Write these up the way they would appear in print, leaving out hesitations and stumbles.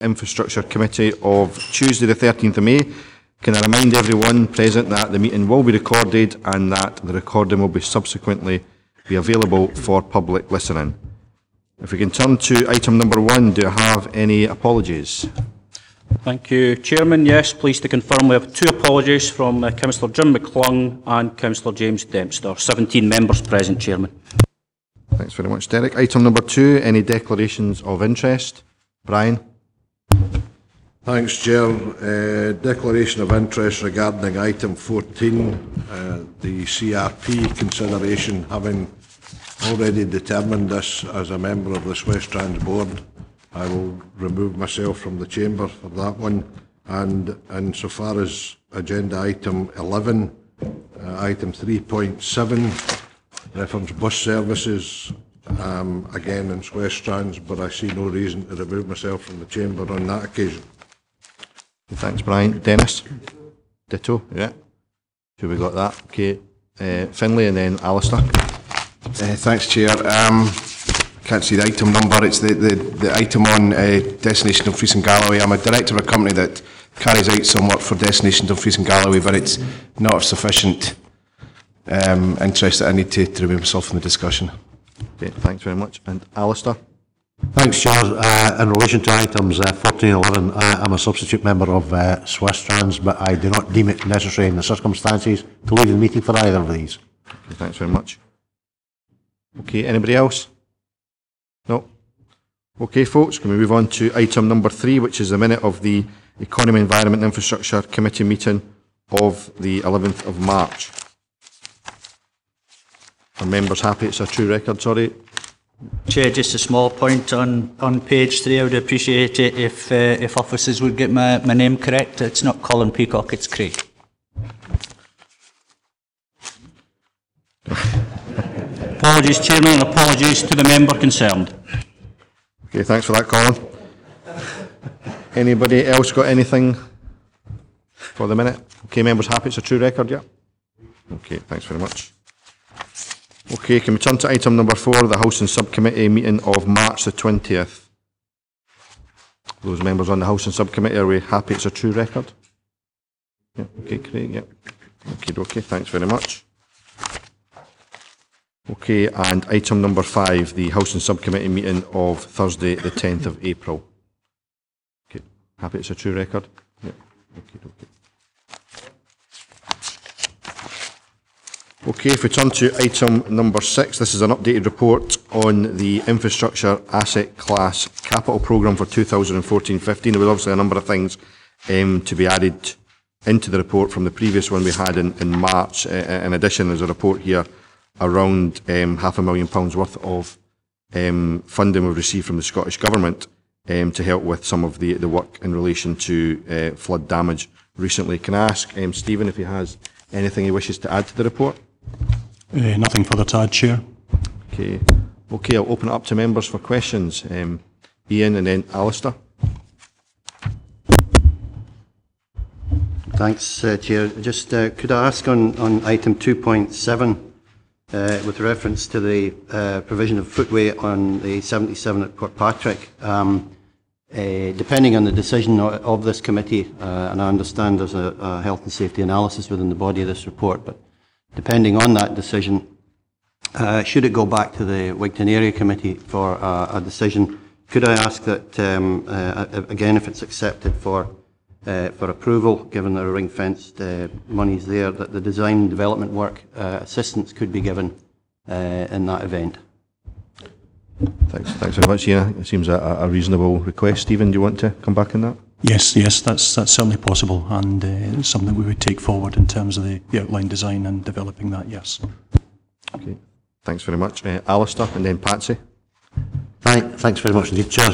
Infrastructure Committee of Tuesday the 13th of May. Can I remind everyone present that the meeting will be recorded and that the recording will be subsequently be available for public listening. If we can turn to item number 1, do I have any apologies? Thank you, Chairman. Yes, pleased to confirm we have 2 apologies from Councillor Jim McClung and Councillor James Dempster. 17 members present, Chairman. Thanks very much, Derek. Item number 2, any declarations of interest? Brian? Thanks, Chair. Declaration of interest regarding item 14, the CRP consideration. Having already determined this as a member of the West Strands Board, I will remove myself from the chamber for that one. And insofar as agenda item 11, item 3.7, reference bus services, again in West Strands, but I see no reason to remove myself from the chamber on that occasion. Thanks, Brian. Dennis? Ditto, yeah. Who we got that? Okay. Finlay and then Alistair. Thanks, Chair. Can't see the item number. It's the item on Destination Dumfries and Galloway. I'm a director of a company that carries out some work for Destination Dumfries and Galloway, but it's not of sufficient interest that I need to remove myself from the discussion. Okay, thanks very much. And Alistair? Thanks, Chair. In relation to items 14 and 11, I'm a substitute member of West Strands, but I do not deem it necessary in the circumstances to leave the meeting for either of these. Okay, thanks very much. Okay, anybody else? No? Okay, folks, can we move on to item number 3, which is the minute of the Economy, Environment and Infrastructure Committee meeting of the 11th of March. Are members happy it's a true record, sorry? Chair, just a small point on page 3. I would appreciate it if officers would get my name correct. It's not Colin Peacock, it's Craig. Apologies, Chairman, and apologies to the member concerned. Okay, thanks for that, Colin. Anybody else got anything for the minute? Okay, members happy it's a true record, yeah? Okay, thanks very much. Okay, can we turn to item number 4, the Housing Subcommittee meeting of March the 20th. Those members on the Housing Subcommittee, are we happy it's a true record? Yeah, okay, Craig, yeah. Okay, thanks very much. Okay, and item number 5, the Housing Subcommittee meeting of Thursday the 10th of April. Okay, happy it's a true record? Yeah, okay. Okay, if we turn to item number 6, this is an updated report on the Infrastructure Asset Class Capital Programme for 2014-15. There was obviously a number of things to be added into the report from the previous one we had in March. In addition, there's a report here around £500,000 worth of funding we've received from the Scottish Government to help with some of the work in relation to flood damage recently. Can I ask Stephen if he has anything he wishes to add to the report? Nothing further to add, Chair. Okay, I'll open it up to members for questions. Ian and then Alistair. Thanks, Chair. Just could I ask on item 2.7 with reference to the provision of footway on the 77 at Portpatrick, depending on the decision of this committee, and I understand there's a health and safety analysis within the body of this report, but depending on that decision, should it go back to the Wigton Area Committee for a decision, could I ask that, again, if it's accepted for approval, given there are ring-fenced monies there, that the design and development work assistance could be given in that event? Thanks very much, Ian. It seems a reasonable request. Stephen, do you want to come back on that? Yes, that's certainly possible, and it's something we would take forward in terms of the outline design and developing that, yes. Okay, thanks very much. Alistair and then Patsy. Thanks very much indeed, Chair.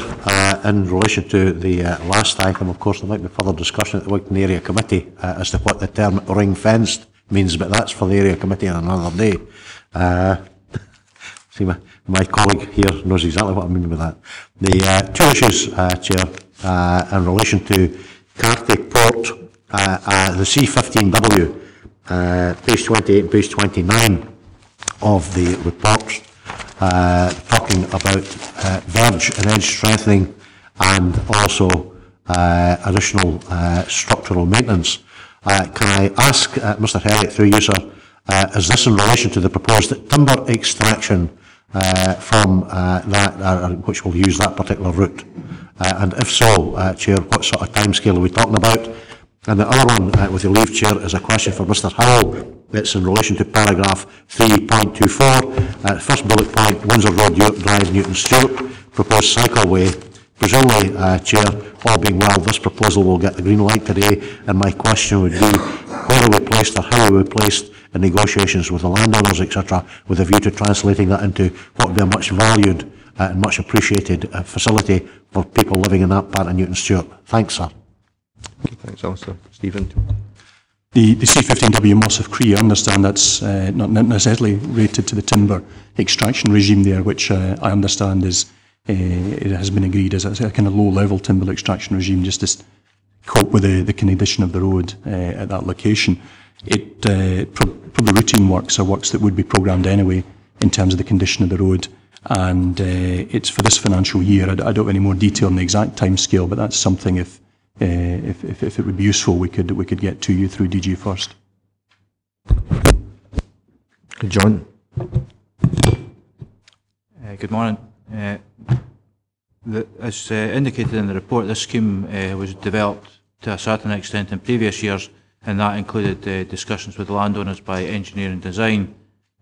In relation to the last item, of course, there might be further discussion at the Wigton Area Committee as to what the term ring-fenced means, but that's for the Area Committee on another day. See, my colleague here knows exactly what I mean by that. The 2 issues, Chair, in relation to Cartick Port, the C15W, page 28 and page 29 of the report, talking about verge and edge strengthening and also additional structural maintenance. Can I ask Mr Herrick, through you, sir, is this in relation to the proposed timber extraction from which will use that particular route? And if so, Chair, what sort of timescale are we talking about? And the other one, with your leave, Chair, is a question for Mr Howell. It's in relation to paragraph 3.24. First bullet point, Windsor Road Drive, Newton Stewart, proposed cycleway. Presumably, Chair, all being well, this proposal will get the green light today, and my question would be, where are we placed or how are we placed in negotiations with the landowners, etc., with a view to translating that into what would be a much valued and much appreciated facility for people living in that part of Newton Stewart. Thanks, sir. Okay, thanks, Alistair. Stephen? The C15W Moss of Cree, I understand that's not necessarily related to the timber extraction regime there, which I understand is it has been agreed as a kind of low-level timber extraction regime just to cope with the condition of the road at that location. It probably routine works are works that would be programmed anyway in terms of the condition of the road, and it's for this financial year. I don't have any more detail on the exact time scale, but that's something if it would be useful, we could get to you through DG first. John? Good morning. As indicated in the report, this scheme was developed to a certain extent in previous years, and that included discussions with landowners by engineering design.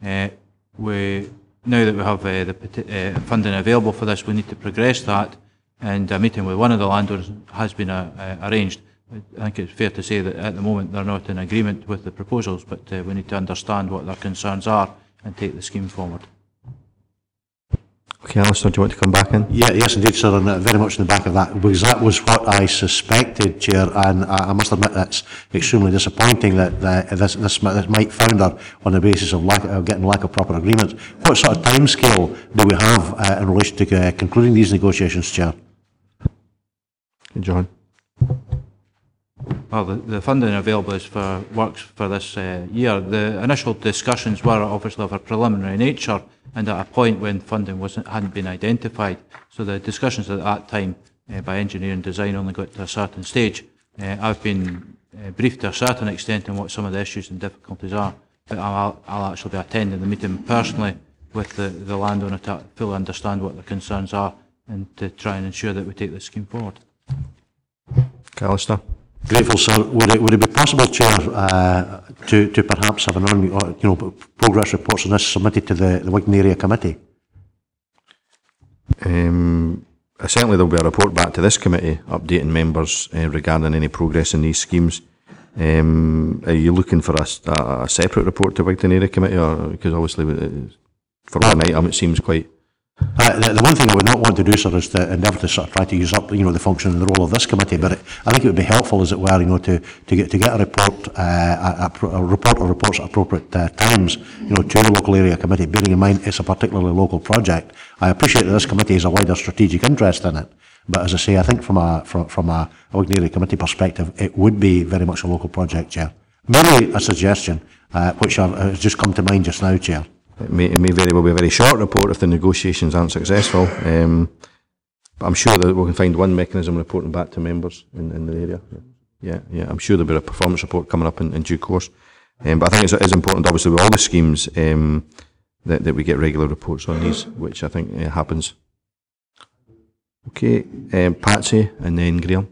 Now that we have the funding available for this, we need to progress that, and a meeting with one of the landowners has been arranged. I think it's fair to say that at the moment they're not in agreement with the proposals, but we need to understand what their concerns are and take the scheme forward. Okay, Alistair, do you want to come back in? Yeah, yes, indeed, sir, and very much in the back of that, because that was what I suspected, Chair, and I must admit that's extremely disappointing that this might founder on the basis of getting lack of proper agreements. What sort of timescale do we have in relation to concluding these negotiations, Chair? John? Well, the funding available is for works for this year. The initial discussions were obviously of a preliminary nature, and at a point when funding hadn't been identified. So the discussions at that time by engineering design only got to a certain stage. I've been briefed to a certain extent on what some of the issues and difficulties are, but I'll actually be attending the meeting personally with the landowner to fully understand what their concerns are and to try and ensure that we take this scheme forward. Okay, Alistair? Grateful, sir. Would it be possible, Chair, to perhaps have progress reports on this submitted to the Wigton Area Committee? Certainly there will be a report back to this committee updating members regarding any progress in these schemes. Are you looking for a separate report to Wigton Area Committee, or because obviously for one item it seems quite... The one thing I would not want to do, sir, is to endeavour to sort of try to use up, the function and the role of this committee. But I think it would be helpful, as it were, to get a report, a report or reports at appropriate times, to the local area committee. Bearing in mind it's a particularly local project. I appreciate that this committee has a wider strategic interest in it, but as I say, I think from a Wigton Area Committee perspective, it would be very much a local project, Chair. Maybe a suggestion, which has just come to mind just now, Chair. It may very well be a very short report if the negotiations aren't successful, but I'm sure that we can find one mechanism reporting back to members in the area. Yeah, I'm sure there'll be a performance report coming up in due course. But I think it is important, obviously, with all the schemes, that we get regular reports on these, which I think happens. Okay, Patsy and then Graham.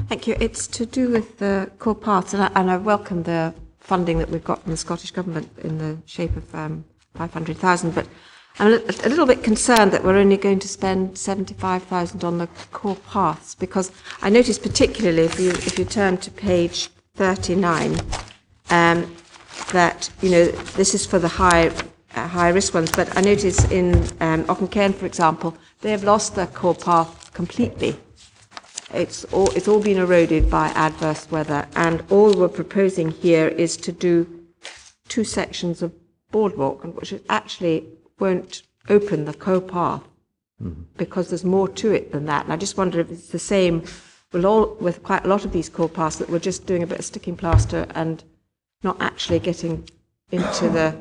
Thank you. It's to do with the core paths, and I welcome the funding that we've got from the Scottish Government in the shape of 500,000, but I'm a little bit concerned that we're only going to spend 75,000 on the core paths, because I noticed particularly if you turn to page 39 that this is for the high risk ones, but I notice in Auchencairn, for example, they have lost their core path completely. It's all been eroded by adverse weather, and all we're proposing here is to do 2 sections of boardwalk, which actually won't open the co-path because there's more to it than that. And I just wonder if it's the same with quite a lot of these core paths, that we're just doing a bit of sticking plaster and not actually getting into the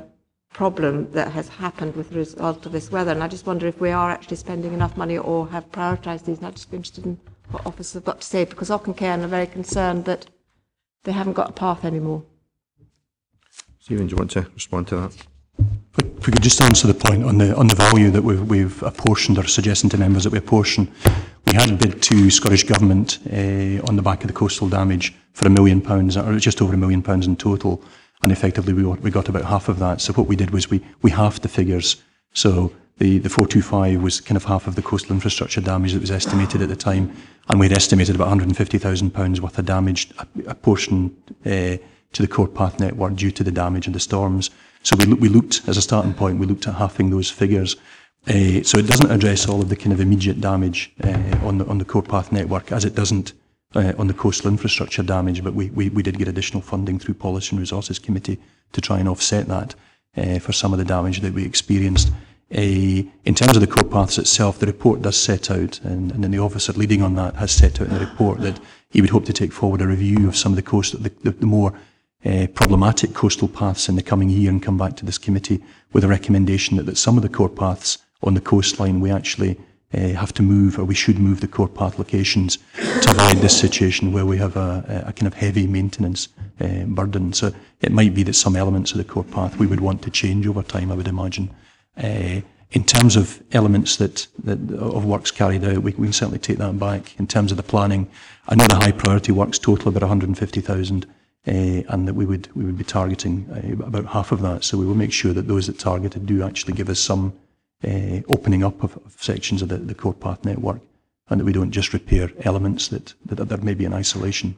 problem that has happened with the result of this weather. And I just wonder if we are actually spending enough money or have prioritised these. And I'd just be interested in what officers have got to say, because Auchencairn are very concerned that they haven't got a path anymore. Stephen, do you want to respond to that? If we could just answer the point on the value that we've apportioned, or suggesting to members that we apportion. We had bid to Scottish Government on the back of the coastal damage for £1 million, or just over £1 million in total, and effectively we got about half of that. So what we did was we halved the figures. So the 425 was kind of half of the coastal infrastructure damage that was estimated at the time, and we'd estimated about £150,000 worth of damage apportioned to the core path network due to the damage and the storms. So we looked, as a starting point, we looked at halving those figures. So it doesn't address all of the kind of immediate damage on the core path network, as it doesn't on the coastal infrastructure damage, but we did get additional funding through Policy and Resources Committee to try and offset that for some of the damage that we experienced. In terms of the core paths itself, the report does set out, and then the officer leading on that has set out in the report that he would hope to take forward a review of some of the more problematic coastal paths in the coming year and come back to this committee with a recommendation that some of the core paths on the coastline we actually have to move, or we should move the core path locations to avoid this situation where we have a kind of heavy maintenance burden. So it might be that some elements of the core path we would want to change over time, I would imagine. In terms of elements that of works carried out, we can certainly take that back. In terms of the planning, I know the high priority works total about 150,000. And that we would be targeting about half of that. So we will make sure that those that targeted do actually give us some opening up of sections of the core path network, and that we don't just repair elements that there may be in isolation.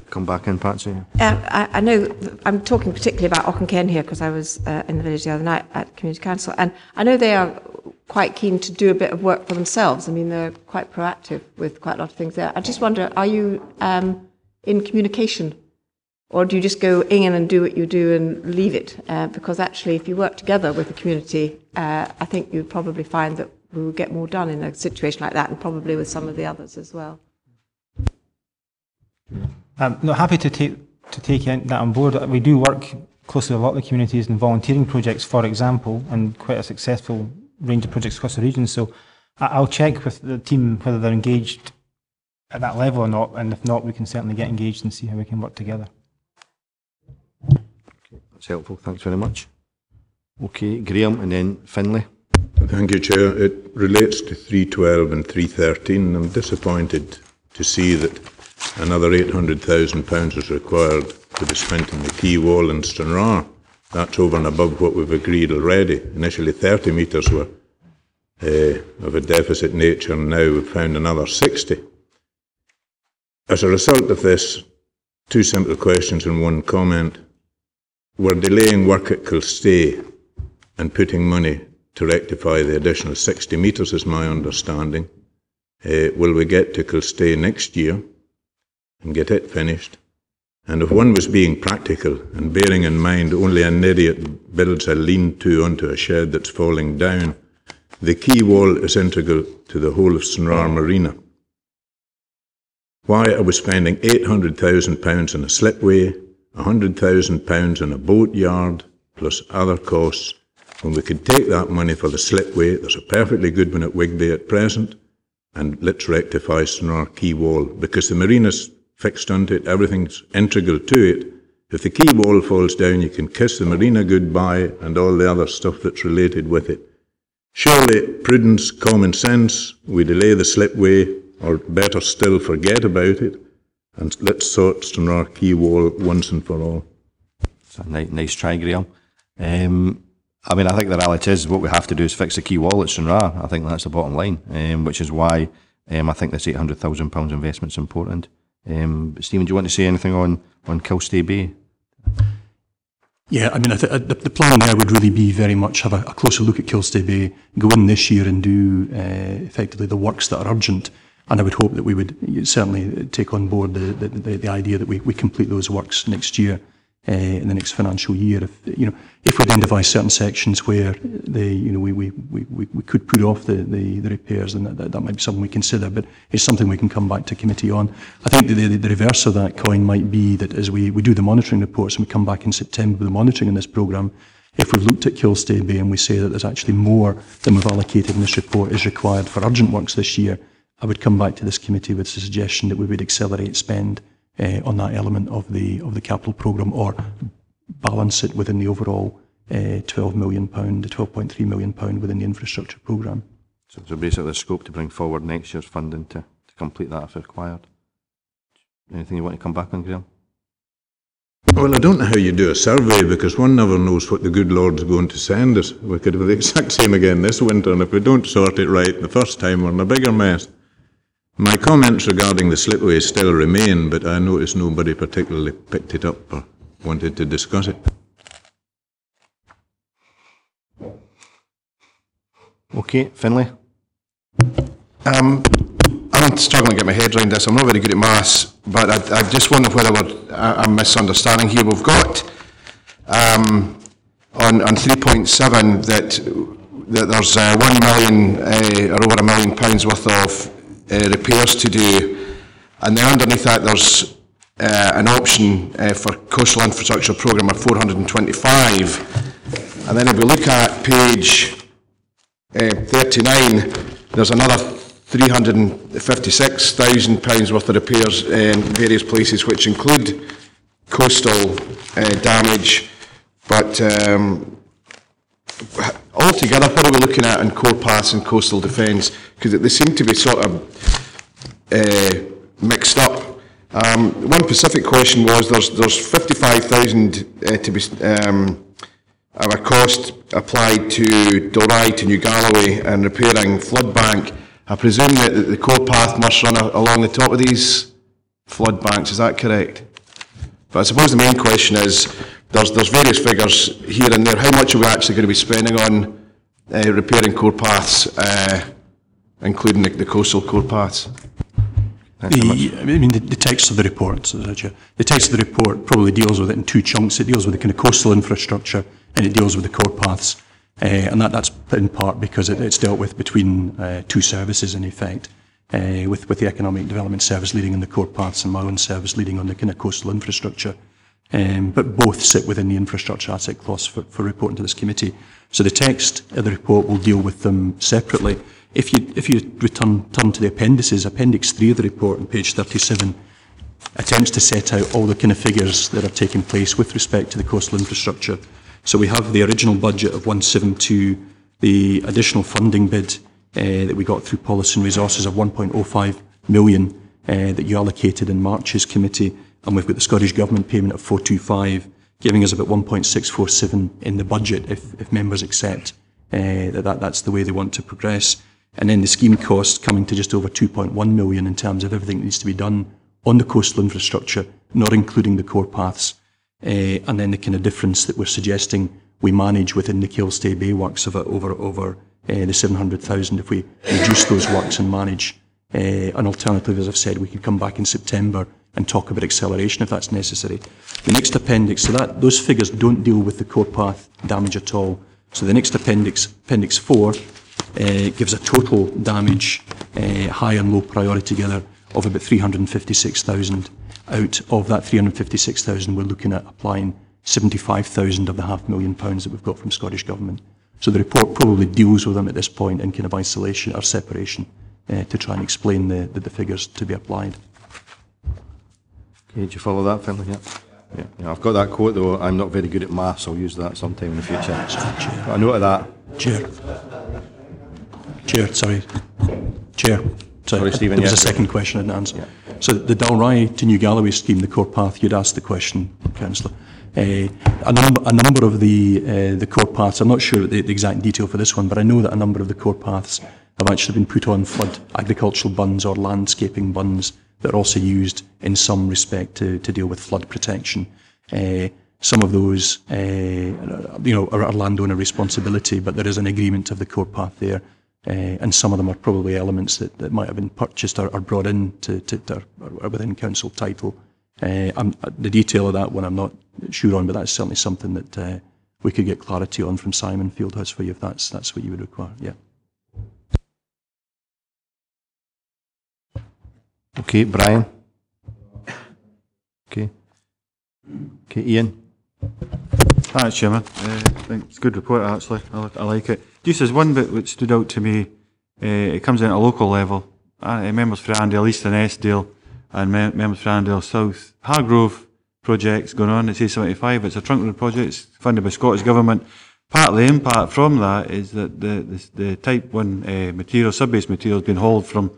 Come back in, Patsy. I know I'm talking particularly about Auchencairn here because I was in the village the other night at Community Council, and I know they are quite keen to do a bit of work for themselves. I mean, they're quite proactive with quite a lot of things there. I just wonder, are you in communication, or do you just go in and do what you do and leave it? Because actually, if you work together with the community, I think you'd probably find that we will get more done in a situation like that, and probably with some of the others as well. No, happy to take that on board. We do work closely with a lot of the communities in volunteering projects, for example, and quite a successful range of projects across the region. So I'll check with the team whether they're engaged at that level or not, and if not, we can certainly get engaged and see how we can work together. Okay, that's helpful, thanks very much. Okay, Graham and then Finlay. Thank you, Chair. It relates to 312 and 313. I'm disappointed to see that another £800,000 is required to be spent on the quay wall in Stranraer. That's over and above what we've agreed already. Initially 30 metres were of a deficit nature, and now we've found another 60. As a result of this, two simple questions and one comment. We're delaying work at Kilstay and putting money to rectify the additional 60 metres, is my understanding. Will we get to Kilstay next year and get it finished? And if one was being practical and bearing in mind only an idiot builds a lean-to onto a shed that's falling down, the quay wall is integral to the whole of Stranraer Marina. Why are we spending £800,000 on a slipway, £100,000 on a boat yard, plus other costs, when we could take that money for the slipway? There's a perfectly good one at Wigby at present, and let's rectify Stranraer quay wall, because the marina's fixed onto it, everything's integral to it. If the quay wall falls down, you can kiss the marina goodbye and all the other stuff that's related with it. Surely, prudence, common sense, we delay the slipway, or better still, forget about it, and let's sort Stranraer quay wall once and for all. It's a nice try, Graham. I mean, I think the reality is what we have to do is fix the quay wall at Stranraer. I think that's the bottom line, which is why I think this £800,000 investment is important. Stephen, do you want to say anything on Kilstay Bay? Yeah, I mean, the plan there would really be very much have a closer look at Kilstay Bay, go in this year and do effectively the works that are urgent. And I would hope that we would certainly take on board the idea that we complete those works next year, in the next financial year. If we identify certain sections where we could put off the repairs, then that might be something we consider. But it's something we can come back to committee on. I think the reverse of that coin might be that as we do the monitoring reports and we come back in September with the monitoring in this programme, if we've looked at Kilstay Bay and we say that there's actually more than we've allocated in this report is required for urgent works this year, I would come back to this committee with the suggestion that we would accelerate spend on that element of the capital programme, or balance it within the overall £12 million, £12.3 million within the infrastructure programme. So basically a scope to bring forward next year's funding to complete that if required. Anything you want to come back on, Graham? Well, I don't know how you do a survey, because one never knows what the good Lord's going to send us. We could have the exact same again this winter, and if we don't sort it right the first time, we're in a bigger mess. My comments regarding the slipways still remain, but I notice nobody particularly picked it up or wanted to discuss it. Okay, Finlay. I'm struggling to get my head around this. I'm not very good at maths, but I just wonder whether I'm misunderstanding here. We've got on 3.7 that there's 1 million or over £1 million worth of repairs to do, and then underneath that there's an option for coastal infrastructure programme of 425, and then if we look at page 39, there's another £356,000 worth of repairs in various places, which include coastal damage, but altogether, what are we looking at in core paths and coastal defence? Because they seem to be sort of mixed up. One specific question was there's 55,000 to be of a cost applied to Dalry to New Galloway and repairing flood bank. I presume that the core path must run along the top of these flood banks. Is that correct? But I suppose the main question is there's various figures here and there. How much are we actually going to be spending on repairing core paths, including the coastal core paths? The text of the report, the text of the report probably deals with it in two chunks. It deals with the kind of coastal infrastructure, and it deals with the core paths, and that's in part because it's dealt with between two services in effect, with the Economic Development Service leading on the core paths and my own service leading on the kind of coastal infrastructure. But both sit within the infrastructure asset clause for reporting to this committee. So the text of the report will deal with them separately. If you turn to the appendices, Appendix 3 of the report on page 37 attempts to set out all the kind of figures that are taking place with respect to the coastal infrastructure. So we have the original budget of 172, the additional funding bid that we got through Policy and Resources of 1.05 million that you allocated in March's committee, and we've got the Scottish Government payment of 425, giving us about 1.647 in the budget if members accept that's the way they want to progress. And then the scheme cost coming to just over 2.1 million in terms of everything that needs to be done on the coastal infrastructure, not including the core paths. And then the kind of difference that we're suggesting we manage within the Kilstay Bay works of over the 700,000 if we reduce those works and manage. An alternative, as I've said, we could come back in September and talk about acceleration if that's necessary. The next appendix, so those figures don't deal with the core path damage at all. So the next appendix, Appendix 4, gives a total damage, high and low priority together, of about 356,000. Out of that 356,000, we're looking at applying 75,000 of the £500,000 that we've got from Scottish Government. So the report probably deals with them at this point in kind of isolation or separation to try and explain the figures to be applied. Okay, did you follow that, Finlay? Yeah. Yeah. I've got that quote though. I'm not very good at maths. I'll use that sometime in the future. Got a note of that. Chair. Sorry, Stephen. There was a second question I didn't answer. Yeah. So the Dalry to New Galloway scheme, the core path, you'd asked the question, Councillor. A number of the core paths, I'm not sure the exact detail for this one, but I know that a number of the core paths have actually been put on flood agricultural bunds or landscaping bunds that are also used in some respect to deal with flood protection. Some of those, are landowner responsibility, but there is an agreement of the core path there. And some of them are probably elements that might have been purchased or brought in or within council title. The detail of that one I'm not sure on, but that's certainly something that we could get clarity on from Simon Fieldhouse for you if that's what you would require. Yeah. Okay, Brian. Okay, Ian. Thanks, Chairman. I think it's a good report, actually. I like it. Just as one bit which stood out to me, it comes in at a local level, members for Arndale East and Eskdale, and members for Arndale South. Hargrove project's going on, it's A75, it's a trunk road project, it's funded by Scottish Government. Part of the impact from that is that the Type 1 material, sub-based material, has been hauled from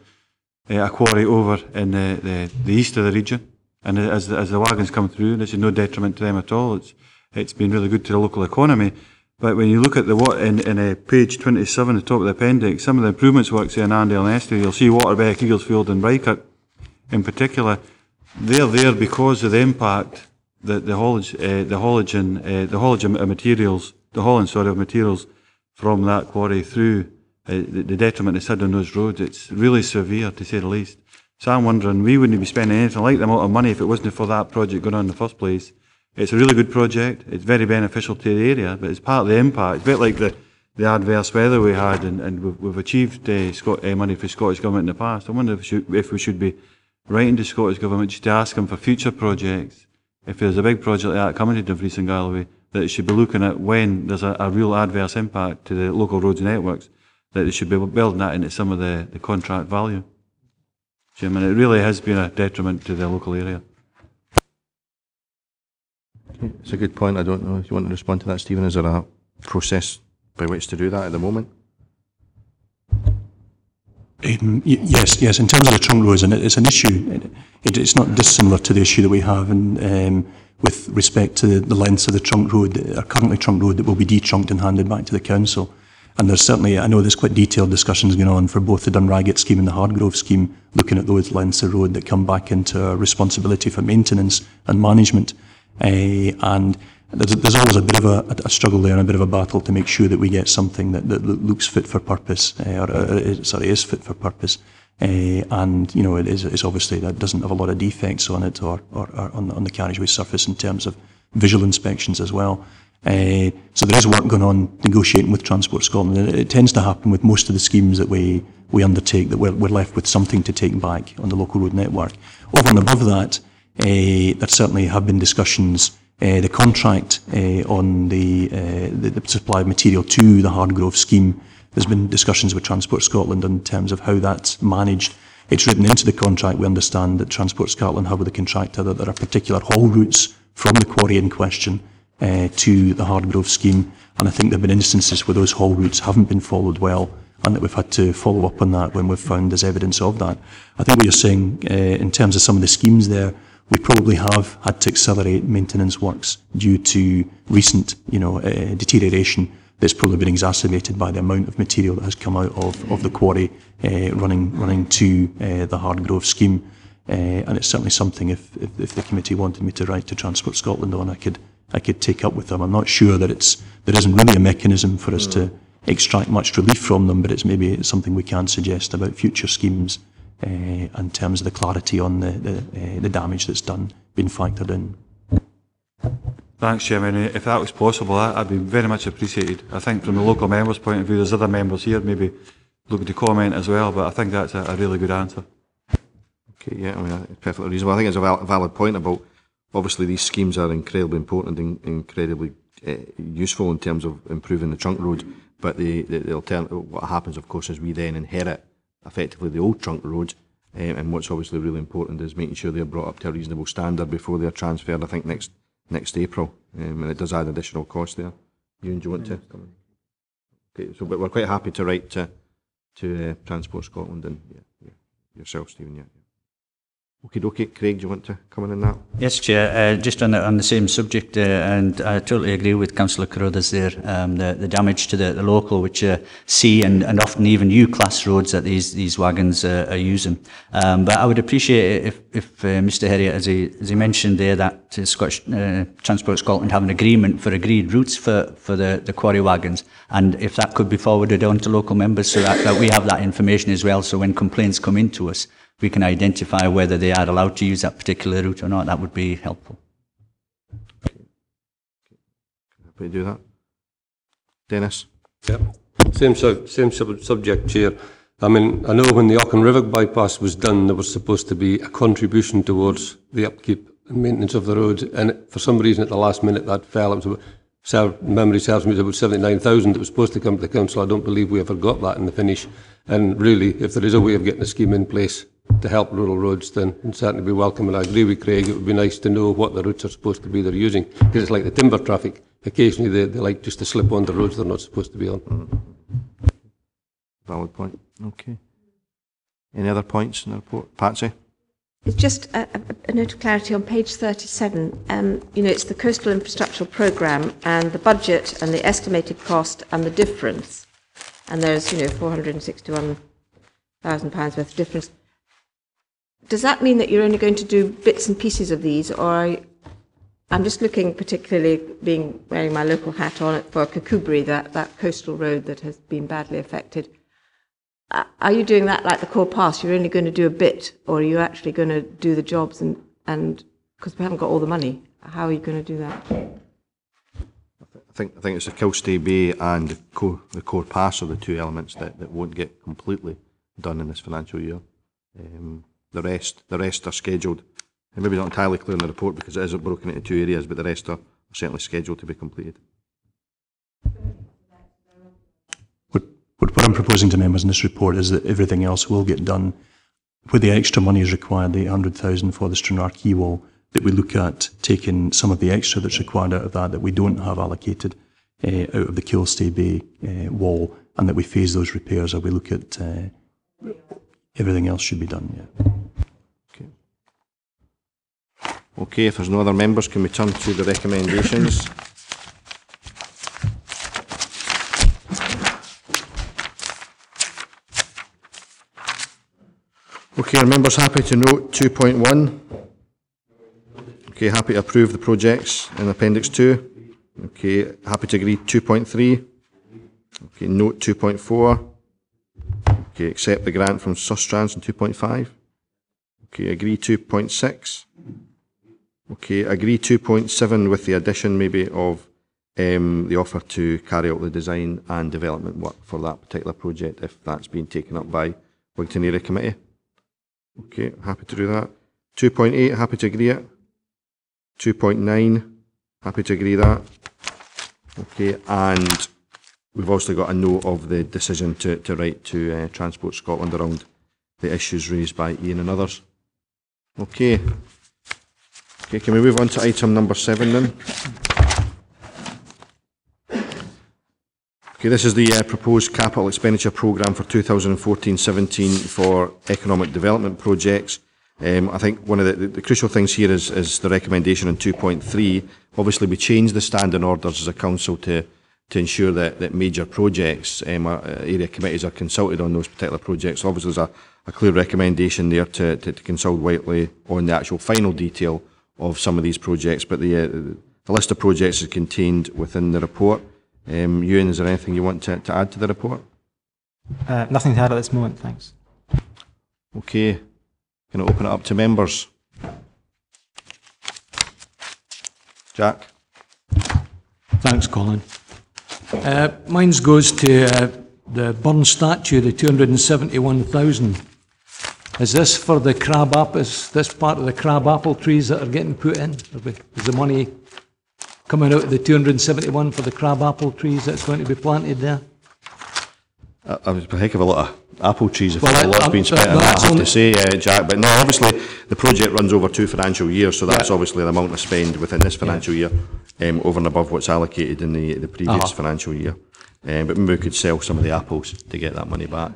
a quarry over in the east of the region. And as the wagons come through, this is no detriment to them at all. It's been really good to the local economy. But when you look at in page 27, the top of the appendix, some of the improvements works in Arndale and Eskdale, you'll see Waterbeck, Eaglesfield and Rykert in particular. They're there because of the impact that the haulage of materials, the hauling of materials from that quarry through the detriment it's had on those roads. It's really severe, to say the least. So I'm wondering, we wouldn't be spending anything like the amount of money if it wasn't for that project going on in the first place. It's a really good project. It's very beneficial to the area, but it's part of the impact. It's a bit like the adverse weather we had, and we've achieved money for Scottish Government in the past. I wonder if we should be writing to Scottish Government just to ask them for future projects. If there's a big project like that coming to Dumfries and Galloway, that it should be looking at when there's a real adverse impact to the local roads and networks, that they should be building that into some of the contract value. Chairman, it really has been a detriment to the local area. It's a good point. I don't know if you want to respond to that, Stephen. Is there a process by which to do that at the moment? Yes. In terms of the trunk roads, and it's an issue. It's not dissimilar to the issue that we have with respect to the lengths of the trunk road, our currently trunk road that will be detrunked and handed back to the council. And there's certainly, I know there's quite detailed discussions going on for both the Dunraggett scheme and the Hardgrove scheme, looking at those lengths of road that come back into our responsibility for maintenance and management. And there's always a bit of a struggle there and a bit of a battle to make sure that we get something that looks fit for purpose, is fit for purpose. And, you know, it's obviously that doesn't have a lot of defects on it or on the carriageway surface in terms of visual inspections as well. So there is work going on negotiating with Transport Scotland. It tends to happen with most of the schemes that we undertake, that we're left with something to take back on the local road network. Over and above that, there certainly have been discussions. The contract on the supply of material to the Hardgrove scheme, there's been discussions with Transport Scotland in terms of how that's managed. It's written into the contract, we understand, that Transport Scotland have with the contractor that there are particular haul routes from the quarry in question to the Hardgrove scheme, and I think there have been instances where those haul routes haven't been followed well, and that we've had to follow up on that when we've found there's evidence of that. I think what you're saying in terms of some of the schemes there, we probably have had to accelerate maintenance works due to recent, deterioration that's probably been exacerbated by the amount of material that has come out of the quarry running to the Hardgrove scheme. And it's certainly something, if the committee wanted me to write to Transport Scotland on, I could take up with them. I'm not sure that there isn't really a mechanism for us to extract much relief from them, but it's something we can suggest about future schemes in terms of the clarity on the damage that's done being factored in. Thanks, Chairman. If that was possible, that'd be very much appreciated. I think from the local members' point of view, there's other members here maybe looking to comment as well, but I think that's a really good answer. Okay, yeah, it's perfectly reasonable. I think it's a valid point about, obviously these schemes are incredibly important and incredibly useful in terms of improving the trunk road, but the alternative, what happens of course is we then inherit effectively the old trunk road, and what's obviously really important is making sure they're brought up to a reasonable standard before they're transferred, I think next April, and it does add additional cost there. Ewan, do you want to come in? Okay, but we're quite happy to write to Transport Scotland and yourself, Stephen, yeah. Okay, Craig, do you want to come in on that? Yes, Chair. Just on the same subject, and I totally agree with Councillor Carruthers there. The damage to the local, which C and often even U-class roads that these wagons are using. But I would appreciate it if Mr. Herriot, as he mentioned there, that Scottish Transport Scotland have an agreement for agreed routes for the quarry wagons, and if that could be forwarded on to local members so that we have that information as well. So when complaints come into us, we can identify whether they are allowed to use that particular route or not. That would be helpful. Happy to do that. Dennis? Yep. Same subject, Chair. I mean, I know when the Auchen River bypass was done, there was supposed to be a contribution towards the upkeep and maintenance of the road, and for some reason at the last minute that fell. It was memory serves me, it was about 79,000 that was supposed to come to the council. I don't believe we ever got that in the finish. And really, if there is a way of getting a scheme in place to help rural roads, then it'd certainly be welcome. And I agree with Craig, it would be nice to know what the routes are supposed to be they're using. Because it's like the timber traffic. Occasionally they like just to slip on the roads they're not supposed to be on. Valid point. Okay. Any other points in the report? Patsy? It's just a note of clarity on page 37. You know, it's the Coastal Infrastructural Programme and the budget and the estimated cost and the difference. And there's, you know, £461,000 worth of difference. Does that mean that you're only going to do bits and pieces of these, or I'm just looking particularly, wearing my local hat on it, for Kakubri, that coastal road that has been badly affected. Are you doing that like the core pass? You're only going to do a bit, or are you actually going to do the jobs? And because we haven't got all the money, how are you going to do that? I think it's the Kilstay Bay and the core pass are the two elements that won't get completely done in this financial year. The rest are scheduled. And maybe not entirely clear in the report because it isn't broken into two areas, but the rest are certainly scheduled to be completed. What I'm proposing to members in this report is that everything else will get done. Where the extra money is required, the 800,000 for the Stranraer quay wall, that we look at taking some of the extra that's required out of that we don't have allocated out of the Kilstay Bay wall, and that we phase those repairs, or we look at everything else should be done. Yeah. Okay, if there's no other members, can we turn to the recommendations? Okay, are members happy to note 2.1? Okay, happy to approve the projects in Appendix 2. Okay, happy to agree 2.3. Okay, note 2.4. Okay, accept the grant from Sustrans in 2.5. Okay, agree 2.6. Okay, agree 2.7 with the addition maybe of the offer to carry out the design and development work for that particular project if that's been taken up by Wigton Area Committee. Okay, happy to do that. 2.8, happy to agree it. 2.9, happy to agree that. Okay, and we've also got a note of the decision to write to Transport Scotland around the issues raised by Ian and others. Okay. Okay, can we move on to item number 7 then? Okay, this is the proposed capital expenditure programme for 2014-17 for economic development projects. I think one of the crucial things here is the recommendation in 2.3. Obviously, we changed the standing orders as a council to ensure that major projects, area committees are consulted on those particular projects. Obviously, there's a clear recommendation there to consult widely on the actual final detail of some of these projects, but the list of projects is contained within the report. Ewan, is there anything you want to add to the report? Nothing to add at this moment, thanks. Okay, can I open it up to members? Jack? Thanks, Colin. Mine goes to the Burn statue, the 271,000. Is this for the crab apple? Is this part of the crab apple trees that are getting put in? Is the money coming out of the 271 for the crab apple trees that's going to be planted there? A heck of a lot of apple trees, if a lot's been spent on that, I have to say, Jack. But no, obviously the project runs over 2 financial years, so that's obviously the amount of spend within this financial year, over and above what's allocated in the previous financial year. But maybe we could sell some of the apples to get that money back.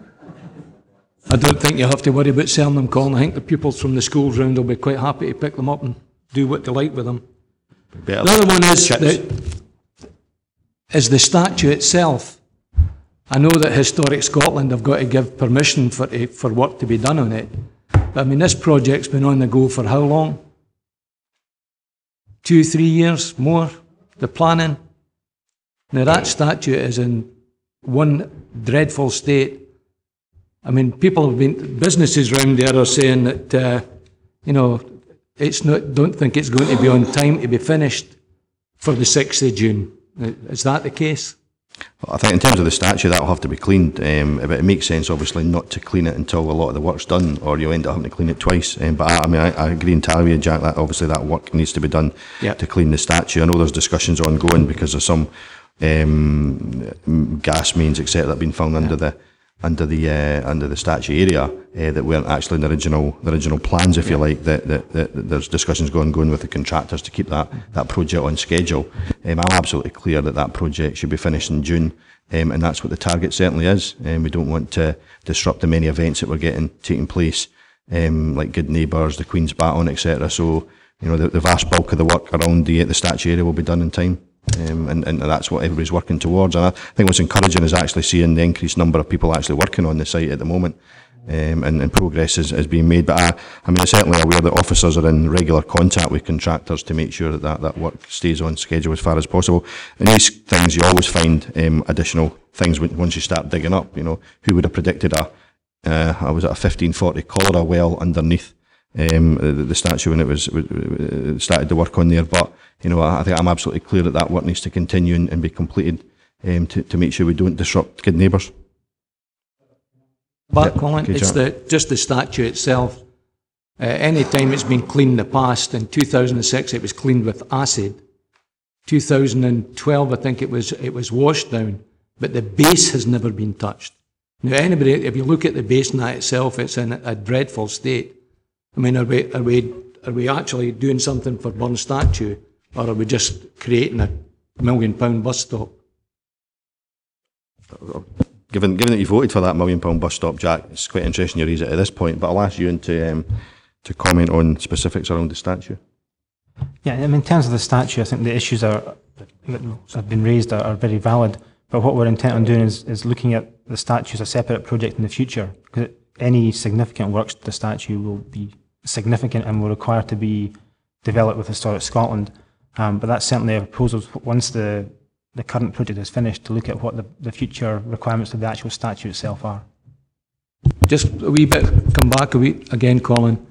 I don't think you have to worry about selling them, Colin. I think the pupils from the schools round will be quite happy to pick them up and do what they like with them. The other one is the statue itself. I know that Historic Scotland have got to give permission for work to be done on it. But I mean, this project's been on the go for how long? 2, 3 years more? The planning? Now that statue is in one dreadful state. I mean, businesses round there are saying that, don't think it's going to be on time to be finished for the 6th of June. Is that the case? I think in terms of the statue, that will have to be cleaned, but it makes sense, obviously, not to clean it until a lot of the work's done, or you'll end up having to clean it twice. But I agree entirely with Jack that obviously that work needs to be done to clean the statue. I know there's discussions ongoing because of some gas mains, etc., that have been found under the statue area that weren't actually in the original plans, if you like. That there's discussions going with the contractors to keep that project on schedule. I'm absolutely clear that project should be finished in June, and that's what the target certainly is. We don't want to disrupt the many events that we're getting taking place, like Good Neighbours, the Queen's Baton, etc. So the vast bulk of the work around the statue area will be done in time. And that's what everybody's working towards. And I think what's encouraging is actually seeing the increased number of people actually working on the site at the moment, and progress is being made. But I'm certainly aware that officers are in regular contact with contractors to make sure that work stays on schedule as far as possible. In these things, you always find additional things once you start digging up. Who would have predicted a 1540 cholera well underneath the statue when it was started to work on there? But I think I'm absolutely clear that work needs to continue and be completed to make sure we don't disrupt Good Neighbours. But Colin, it's just the statue itself. Any time it's been cleaned in the past, in 2006 it was cleaned with acid. 2012 I think it was washed down, but the base has never been touched. Now anybody, if you look at the base in that itself, it's in a dreadful state. I mean, are we actually doing something for Burn Statue, or are we just creating a £1 million bus stop? Given that you voted for that £1 million bus stop, Jack, it's quite interesting you raise it at this point. But I'll ask you to comment on specifics around the statue. Yeah, in terms of the statue, I think the issues that have been raised are very valid. But what we're intent on doing is looking at the statue as a separate project in the future, because any significant works to the statue will be significant and will require to be developed with Historic Scotland. But that's certainly a proposal once the current project is finished, to look at what the future requirements of the actual statue itself are. Just a wee bit, come back a wee again, Colin.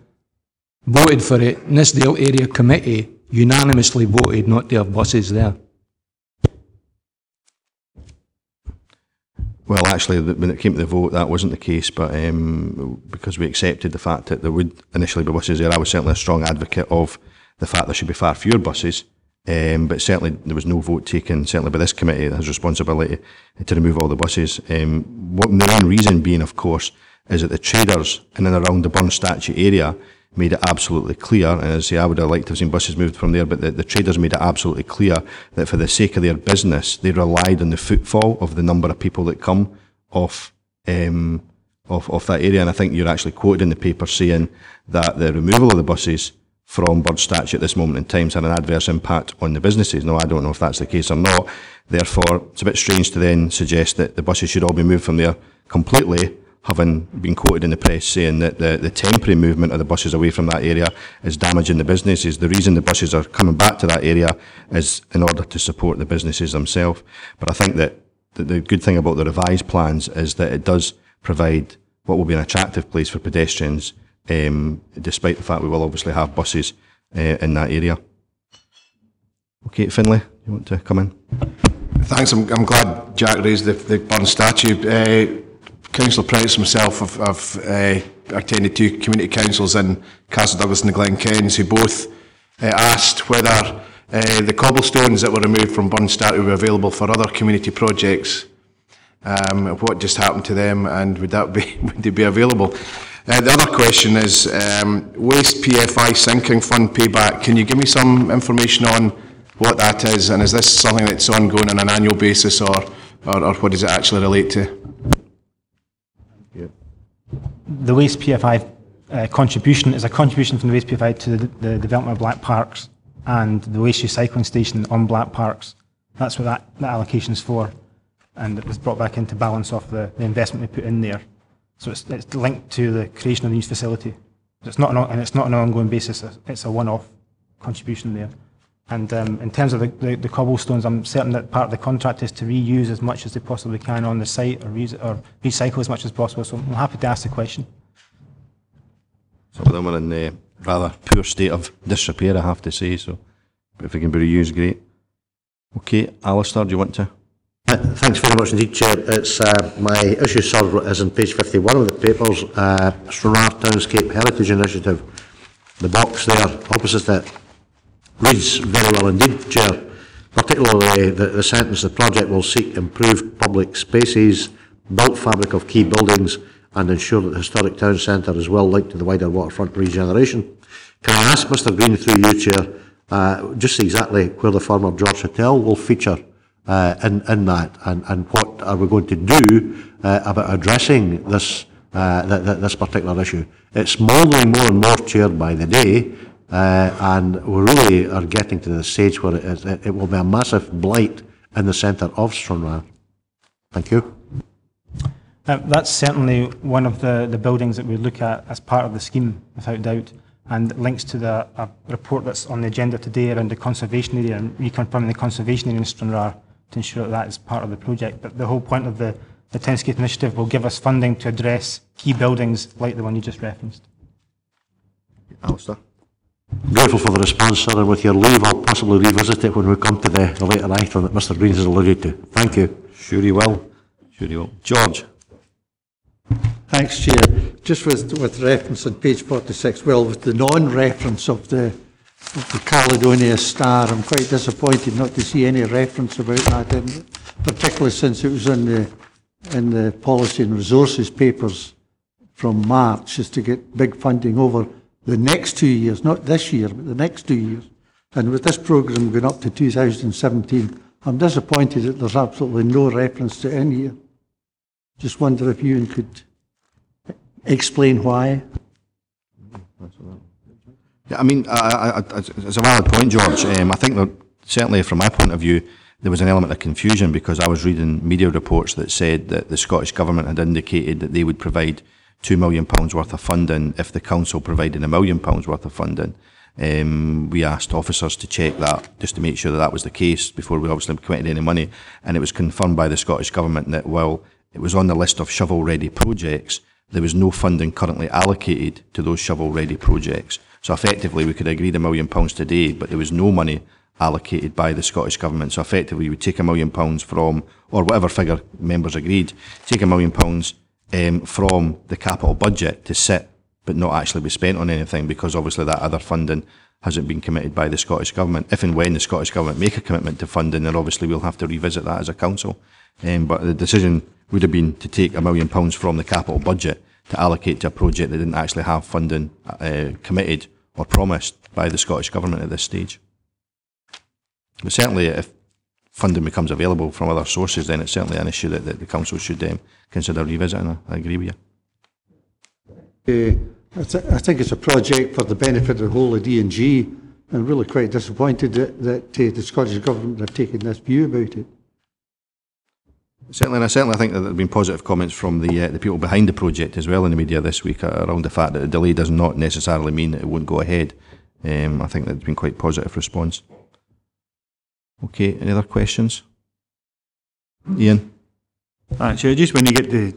Voted for it. Nisdale Area Committee unanimously voted not to have buses there. Well, actually, when it came to the vote, that wasn't the case, but because we accepted the fact that there would initially be buses there, I was certainly a strong advocate of the fact there should be far fewer buses, but certainly there was no vote taken, certainly by this committee that has responsibility to remove all the buses. What the main reason being, of course, is that the traders in and around the Burn Statue area made it absolutely clear, and as I say, I would have liked to have seen buses moved from there, but the traders made it absolutely clear that for the sake of their business, they relied on the footfall of the number of people that come off that area. And I think you're actually quoted in the paper saying that the removal of the buses from Burn Statue at this moment in time has had an adverse impact on the businesses. Now, I don't know if that's the case or not. Therefore, it's a bit strange to then suggest that the buses should all be moved from there completely, having been quoted in the press saying that the temporary movement of the buses away from that area is damaging the businesses. The reason the buses are coming back to that area is in order to support the businesses themselves. But I think that the good thing about the revised plans is that it does provide what will be an attractive place for pedestrians, despite the fact we will obviously have buses in that area. Okay, Finlay, you want to come in? Thanks, I'm glad Jack raised the Burn Statue. Councillor Prentice himself have attended two community councils in Castle Douglas and the Glenkens, who both asked whether the cobblestones that were removed from Burn Statue were available for other community projects. What just happened to them, and would they be available? The other question is Waste PFI Sinking Fund payback. Can you give me some information on what that is, and is this something that's ongoing on an annual basis, or what does it actually relate to? The Waste PFI contribution is a contribution from the Waste PFI to the development of Black Parks and the waste recycling station on Black Parks. That's what that allocation is for, and it was brought back into balance off the investment we put in there. So it's linked to the creation of the new facility. It's not an ongoing basis. It's a one-off contribution there. And in terms of the cobblestones, I'm certain that part of the contract is to reuse as much as they possibly can on the site, or recycle as much as possible. So I'm happy to ask the question. Some of them are in a rather poor state of disrepair, I have to say. So if they can be reused, great. Okay, Alistair, do you want to Thanks very much indeed, Chair. It's my issue, sir, is on page 51 of the papers, Stranraer Townscape Heritage Initiative. The box there opposite it reads very well indeed, Chair, particularly the sentence, the project will seek improved public spaces, built fabric of key buildings and ensure that the historic town centre is well linked to the wider waterfront regeneration. Can I ask Mr Green through you, Chair, just exactly where the former George Hotel will feature in that, and what are we going to do about addressing this this particular issue? It's mouldering more and more, Chair, by the day, and we really are getting to the stage where it will be a massive blight in the centre of Stranraer. Thank you. That's certainly one of the buildings that we look at as part of the scheme, without doubt, and links to the report that's on the agenda today around the conservation area and reconfirming the conservation area in Stranraer to ensure that is part of the project. But the whole point of the Townscape Initiative will give us funding to address key buildings like the one you just referenced. Alistair. Grateful for the response, sir, and with your leave, I'll possibly revisit it when we come to the later item that Mr Green has alluded to. Thank you. Sure you will. Sure you will. George. Thanks, Chair. Just with reference on page 46, well, with the non-reference of the Caledonia Star, I'm quite disappointed not to see any reference about that, in, particularly since it was in the Policy and Resources papers from March, just to get big funding over the next 2 years, not this year, but the next 2 years. And with this programme going up to 2017, I'm disappointed that there's absolutely no reference to it in here. Just wonder if you could explain why. Yeah, I mean, it's a valid point, George. I think that certainly from my point of view, there was an element of confusion because I was reading media reports that said that the Scottish Government had indicated that they would provide £2 million worth of funding if the council provided £1 million worth of funding. We asked officers to check that just to make sure that that was the case before we obviously committed any money, and it was confirmed by the Scottish Government that while it was on the list of shovel-ready projects, there was no funding currently allocated to those shovel-ready projects. So effectively we could agree £1 million today, but there was no money allocated by the Scottish Government. So effectively we would take £1 million from, or whatever figure members agreed, take £1 million from the capital budget to sit but not actually be spent on anything, because obviously that other funding hasn't been committed by the Scottish Government. If and when the Scottish Government make a commitment to funding, then obviously we'll have to revisit that as a council. But the decision would have been to take £1 million from the capital budget to allocate to a project that didn't actually have funding committed or promised by the Scottish Government at this stage. But certainly if funding becomes available from other sources, then it's certainly an issue that the council should consider revisiting. I agree with you. I think it's a project for the benefit of the whole of D&G, and really quite disappointed that the Scottish Government have taken this view about it. Certainly, and I think that there have been positive comments from the people behind the project as well in the media this week around the fact that the delay does not necessarily mean that it won't go ahead. I think there's been quite positive response. Okay, any other questions? Ian? Actually, just when you get the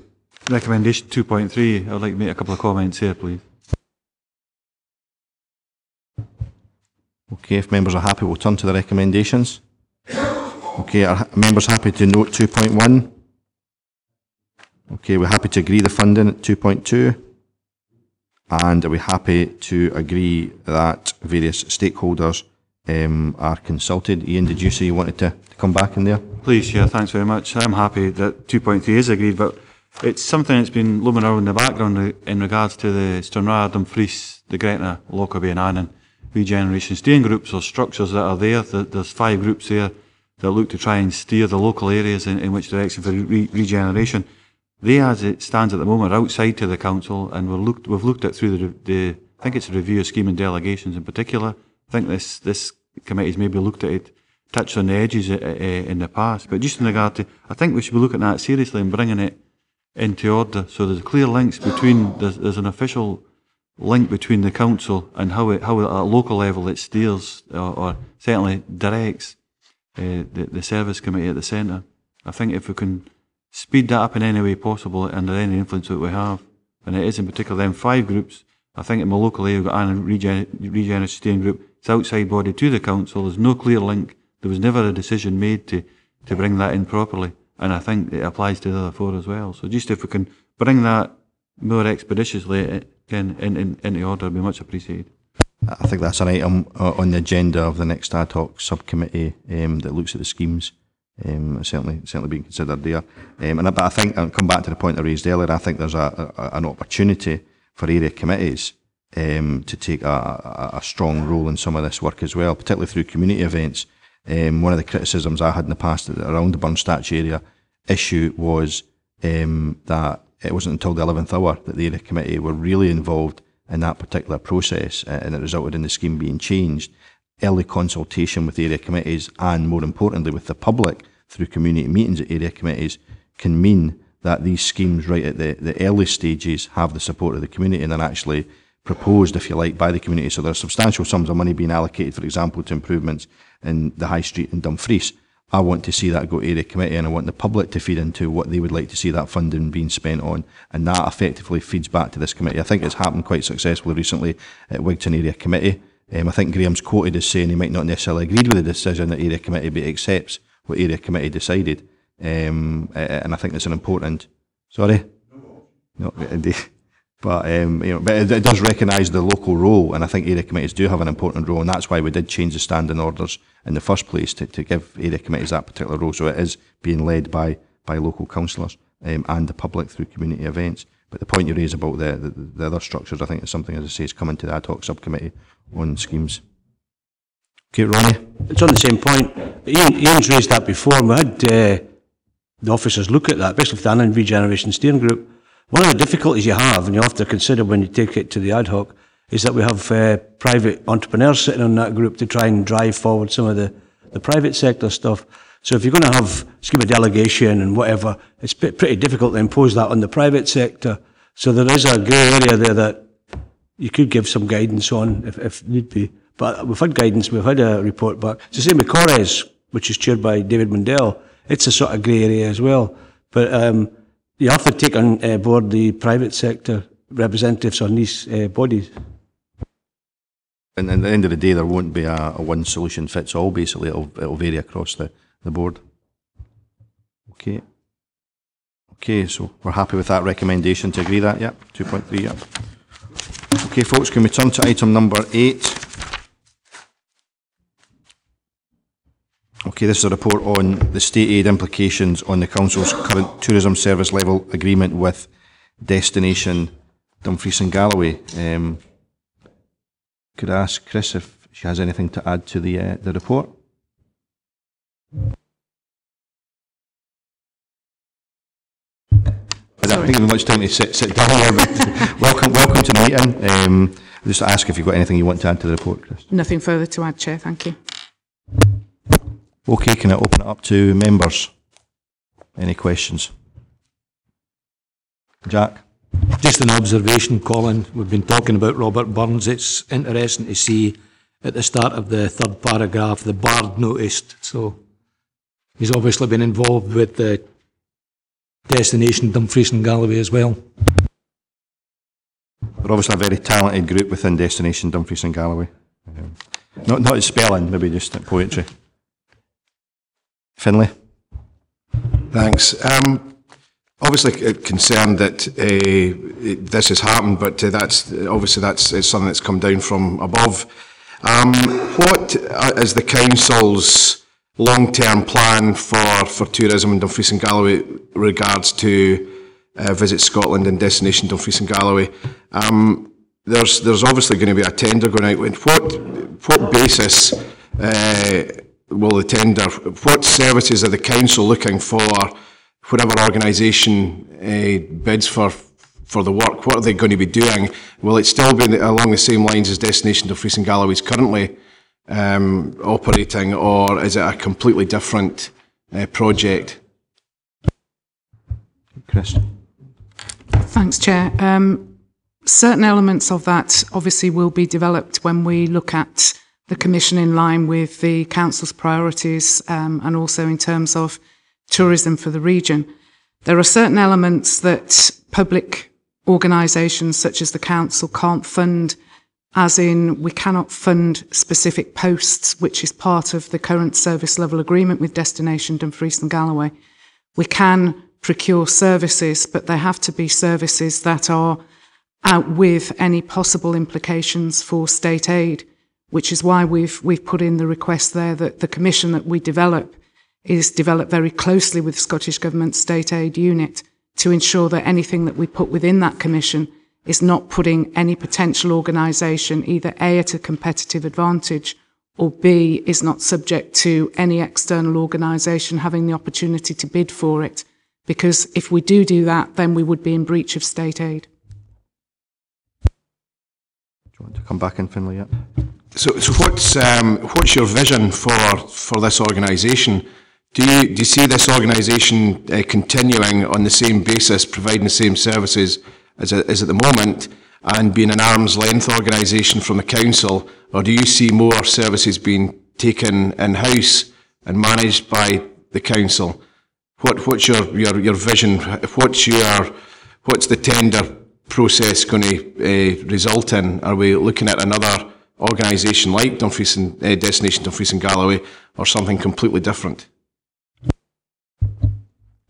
recommendation 2.3, I would like to make a couple of comments here, please. Okay, if members are happy, we'll turn to the recommendations. Okay, are members happy to note 2.1? Okay, we're happy to agree the funding at 2.2. And are we happy to agree that various stakeholders are consulted? Ian, did you say you wanted to come back in there? Please, yeah, thanks very much. I'm happy that 2.3 is agreed, but it's something that's been looming around in the background in regards to the Stranraer, Dumfries, the Gretna, Lockerbie and Annan regeneration steering groups or structures that are there. There's 5 groups there that look to try and steer the local areas in which direction for regeneration. They, as it stands at the moment, are outside to the council, and we've looked at through I think it's a review of scheme and delegations in particular. I think this committee's maybe looked at it, touched on the edges in the past, but just in regard to, I think we should be looking at it seriously and bringing it into order. So there's clear links between, there's an official link between the council and how at a local level it steers or certainly directs the service committee at the centre. I think if we can speed that up in any way possible under any influence that we have, and it is in particular them 5 groups, I think in my local area we've got Annan Regeneration Steering Group, it's outside body to the council, there's no clear link, there was never a decision made to to bring that in properly. And I think it applies to the other 4 as well. So just if we can bring that more expeditiously into order, it'd be much appreciated. I think that's an item on the agenda of the next ad hoc subcommittee that looks at the schemes. Certainly being considered there. But I think, I'll come back to the point I raised earlier, I think there's an opportunity for area committees to take a strong role in some of this work as well, particularly through community events. One of the criticisms I had in the past around the burn statue area issue was that it wasn't until the 11th hour that the area committee were really involved in that particular process, and it resulted in the scheme being changed. Early consultation with area committees, and more importantly with the public through community meetings at area committees, can mean that these schemes right at the early stages have the support of the community and are actually proposed, if you like, by the community. So there are substantial sums of money being allocated, for example, to improvements in the High Street in Dumfries. I want to see that go to area committee, and I want the public to feed into what they would like to see that funding being spent on, and that effectively feeds back to this committee. I think it's happened quite successfully recently at Wigton Area Committee. I think Graham's quoted as saying he might not necessarily agreed with the decision at area committee, but he accepts what area committee decided. And I think it's an important... Sorry? No, indeed. But it does recognise the local role, and I think area committees do have an important role, and that's why we did change the standing orders in the first place, to give area committees that particular role. So it is being led by local councillors and the public through community events. But the point you raise about the other structures, I think is something, as I say, is coming to the ad hoc subcommittee on schemes. Okay, Ronnie? It's on the same point. Ian's raised that before, and we had the officers look at that, especially with the Annan Regeneration Steering Group. One of the difficulties you have, and you have to consider when you take it to the ad hoc, is that we have private entrepreneurs sitting on that group to try and drive forward some of the private sector stuff. So if you're going to have scheme of delegation and whatever, it's pretty difficult to impose that on the private sector. So there is a grey area there that you could give some guidance on if need be. But we've had guidance, we've had a report back. It's the same with Corres, which is chaired by David Mundell. It's a sort of grey area as well. But you have to take on board the private sector representatives on these bodies. And at the end of the day, there won't be a one solution fits all, basically. It'll vary across the board. Okay. Okay, so we're happy with that recommendation to agree that, yep. 2.3, yep. Okay, folks, can we turn to item number 8? Okay, this is a report on the state aid implications on the Council's current tourism service level agreement with Destination Dumfries and Galloway. Could I ask Chris if she has anything to add to the report? I don't think we have much time to sit down here, but welcome to the meeting. Just ask if you've got anything you want to add to the report, Chris. Nothing further to add, Chair, thank you. Okay, can I open it up to members? Any questions? Jack? Just an observation, Colin. We've been talking about Robert Burns. It's interesting to see at the start of the third paragraph, the Bard noticed. So he's obviously been involved with the Destination Dumfries and Galloway as well. We're obviously a very talented group within Destination Dumfries and Galloway. Not at spelling, maybe just at poetry. Finlay? Thanks. Obviously concerned that this has happened, but that's something that's come down from above. What is the Council's long-term plan for tourism in Dumfries and Galloway regards to Visit Scotland and Destination Dumfries and Galloway? There's obviously going to be a tender going out. What basis will the tender? What services are the Council looking for? Whatever organisation bids for the work, what are they going to be doing? Will it still be along the same lines as Destination Dumfries and Galloway is currently operating, or is it a completely different project? Chris? Thanks, Chair. Certain elements of that obviously will be developed when we look at the Commission in line with the Council's priorities and also in terms of tourism for the region. There are certain elements that public organisations such as the Council can't fund as in we cannot fund specific posts, which is part of the current service level agreement with Destination Dumfries and Galloway. We can procure services, but they have to be services that are out with any possible implications for state aid, which is why we've put in the request there that the commission that we develop is developed very closely with the Scottish Government State Aid Unit to ensure that anything that we put within that commission is not putting any potential organisation either A, at a competitive advantage, or B, is not subject to any external organisation having the opportunity to bid for it. Because if we do that, then we would be in breach of state aid. Do you want to come back in, Finlay, yet? So what's your vision for this organisation? Do you see this organisation continuing on the same basis, providing the same services as at the moment, and being an arm's length organisation from the council, or do you see more services being taken in-house and managed by the council? What's your vision? What's the tender process going to result in? Are we looking at another organisation like Destination Dumfries and Galloway, or something completely different?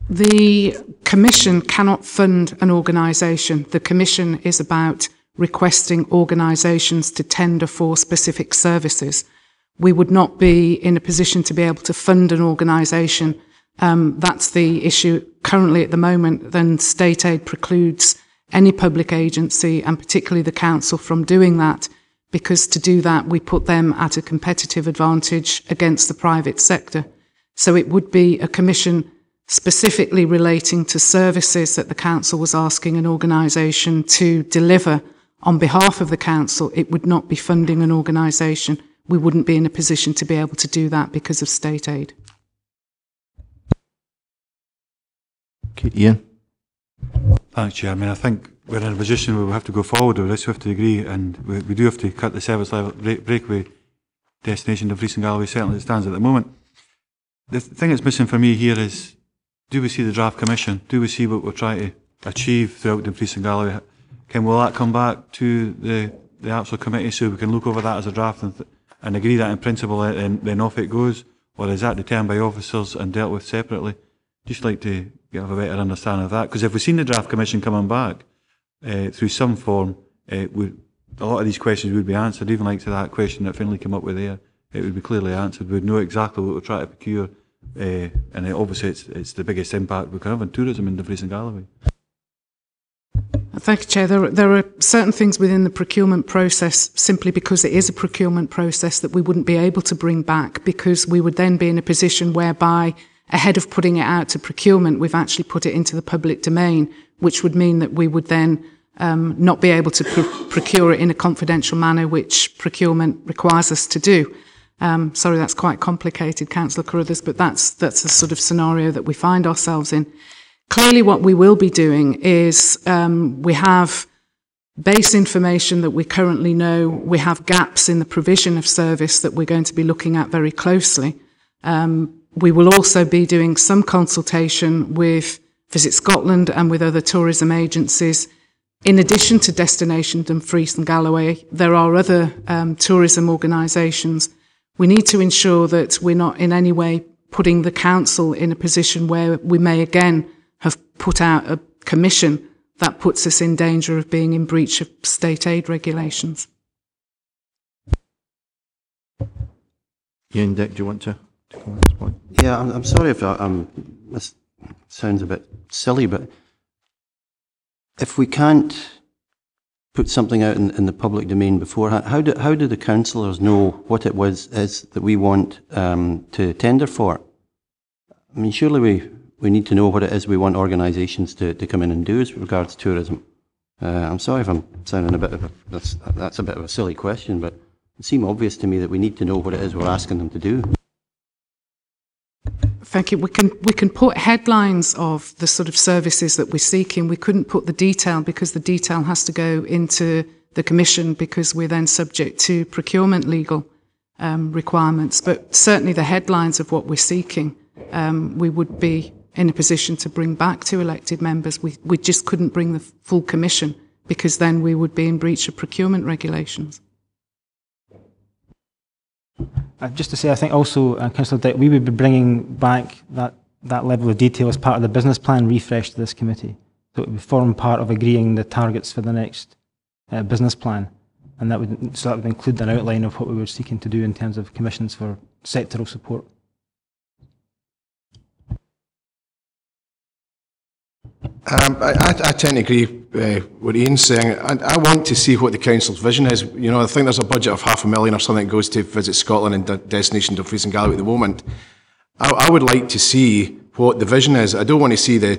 The Commission cannot fund an organisation. The Commission is about requesting organisations to tender for specific services. We would not be in a position to be able to fund an organisation. That's the issue currently at the moment. Then state aid precludes any public agency, and particularly the council, from doing that, because to do that we put them at a competitive advantage against the private sector. So it would be a commission specifically relating to services that the council was asking an organisation to deliver on behalf of the council. It would not be funding an organisation. We wouldn't be in a position to be able to do that because of state aid. Okay, Ian. Thanks, Chair. I mean, I think we're in a position where we have to go forward with this. We have to agree, and we do have to cut the service level breakaway Destination Dumfries and Galloway, certainly as it stands at the moment. The thing that's missing for me here is, do we see the draft commission? Do we see what we're trying to achieve throughout Dumfries and Galloway? Will that come back to the actual committee so we can look over that as a draft and agree that in principle, and then off it goes? Or is that determined by officers and dealt with separately? Just like to have a better understanding of that, because if we've seen the draft commission coming back through some form, a lot of these questions would be answered, even like to that question that Finlay came up with there. It would be clearly answered. We'd know exactly what we're trying to procure, and obviously it's the biggest impact we can have on tourism in Dumfries and Galloway. Thank you, Chair. There are certain things within the procurement process, simply because it is a procurement process, that we wouldn't be able to bring back, because we would then be in a position whereby, ahead of putting it out to procurement, we've actually put it into the public domain, which would mean that we would then not be able to procure it in a confidential manner, which procurement requires us to do. Sorry, that's quite complicated, Councillor Carruthers, but that's the sort of scenario that we find ourselves in. Clearly, what we will be doing is we have base information that we currently know. We have gaps in the provision of service that we're going to be looking at very closely. We will also be doing some consultation with Visit Scotland and with other tourism agencies. In addition to Destination Dumfries and Galloway, there are other tourism organisations. We need to ensure that we're not in any way putting the council in a position where we may again have put out a commission that puts us in danger of being in breach of state aid regulations. Ian, Dick, do you want to come on this point? Yeah, I'm sorry if this sounds a bit silly, but if we can't put something out in the public domain beforehand, how do the councillors know what it is that we want to tender for? I mean, surely we need to know what it is we want organisations to come in and do as regards tourism. I'm sorry if I'm sounding a bit of that's a bit of a silly question, but it seems obvious to me that we need to know what it is we're asking them to do. Thank you. We can put headlines of the sort of services that we're seeking. We couldn't put the detail, because the detail has to go into the Commission, because we're then subject to procurement legal requirements. But certainly the headlines of what we're seeking, we would be in a position to bring back to elected members. We just couldn't bring the full Commission, because then we would be in breach of procurement regulations. Just to say, I think also, Councillor Dick, we would be bringing back that level of detail as part of the business plan refresh to this committee. So it would form part of agreeing the targets for the next business plan. And that would include an outline of what we were seeking to do in terms of commissions for sectoral support. I tend to agree with Ian's saying. I want to see what the council's vision is. You know, I think there's a budget of $500,000 or something that goes to Visit Scotland and Destination Dumfries and Galloway at the moment. I would like to see what the vision is. I don't want to see the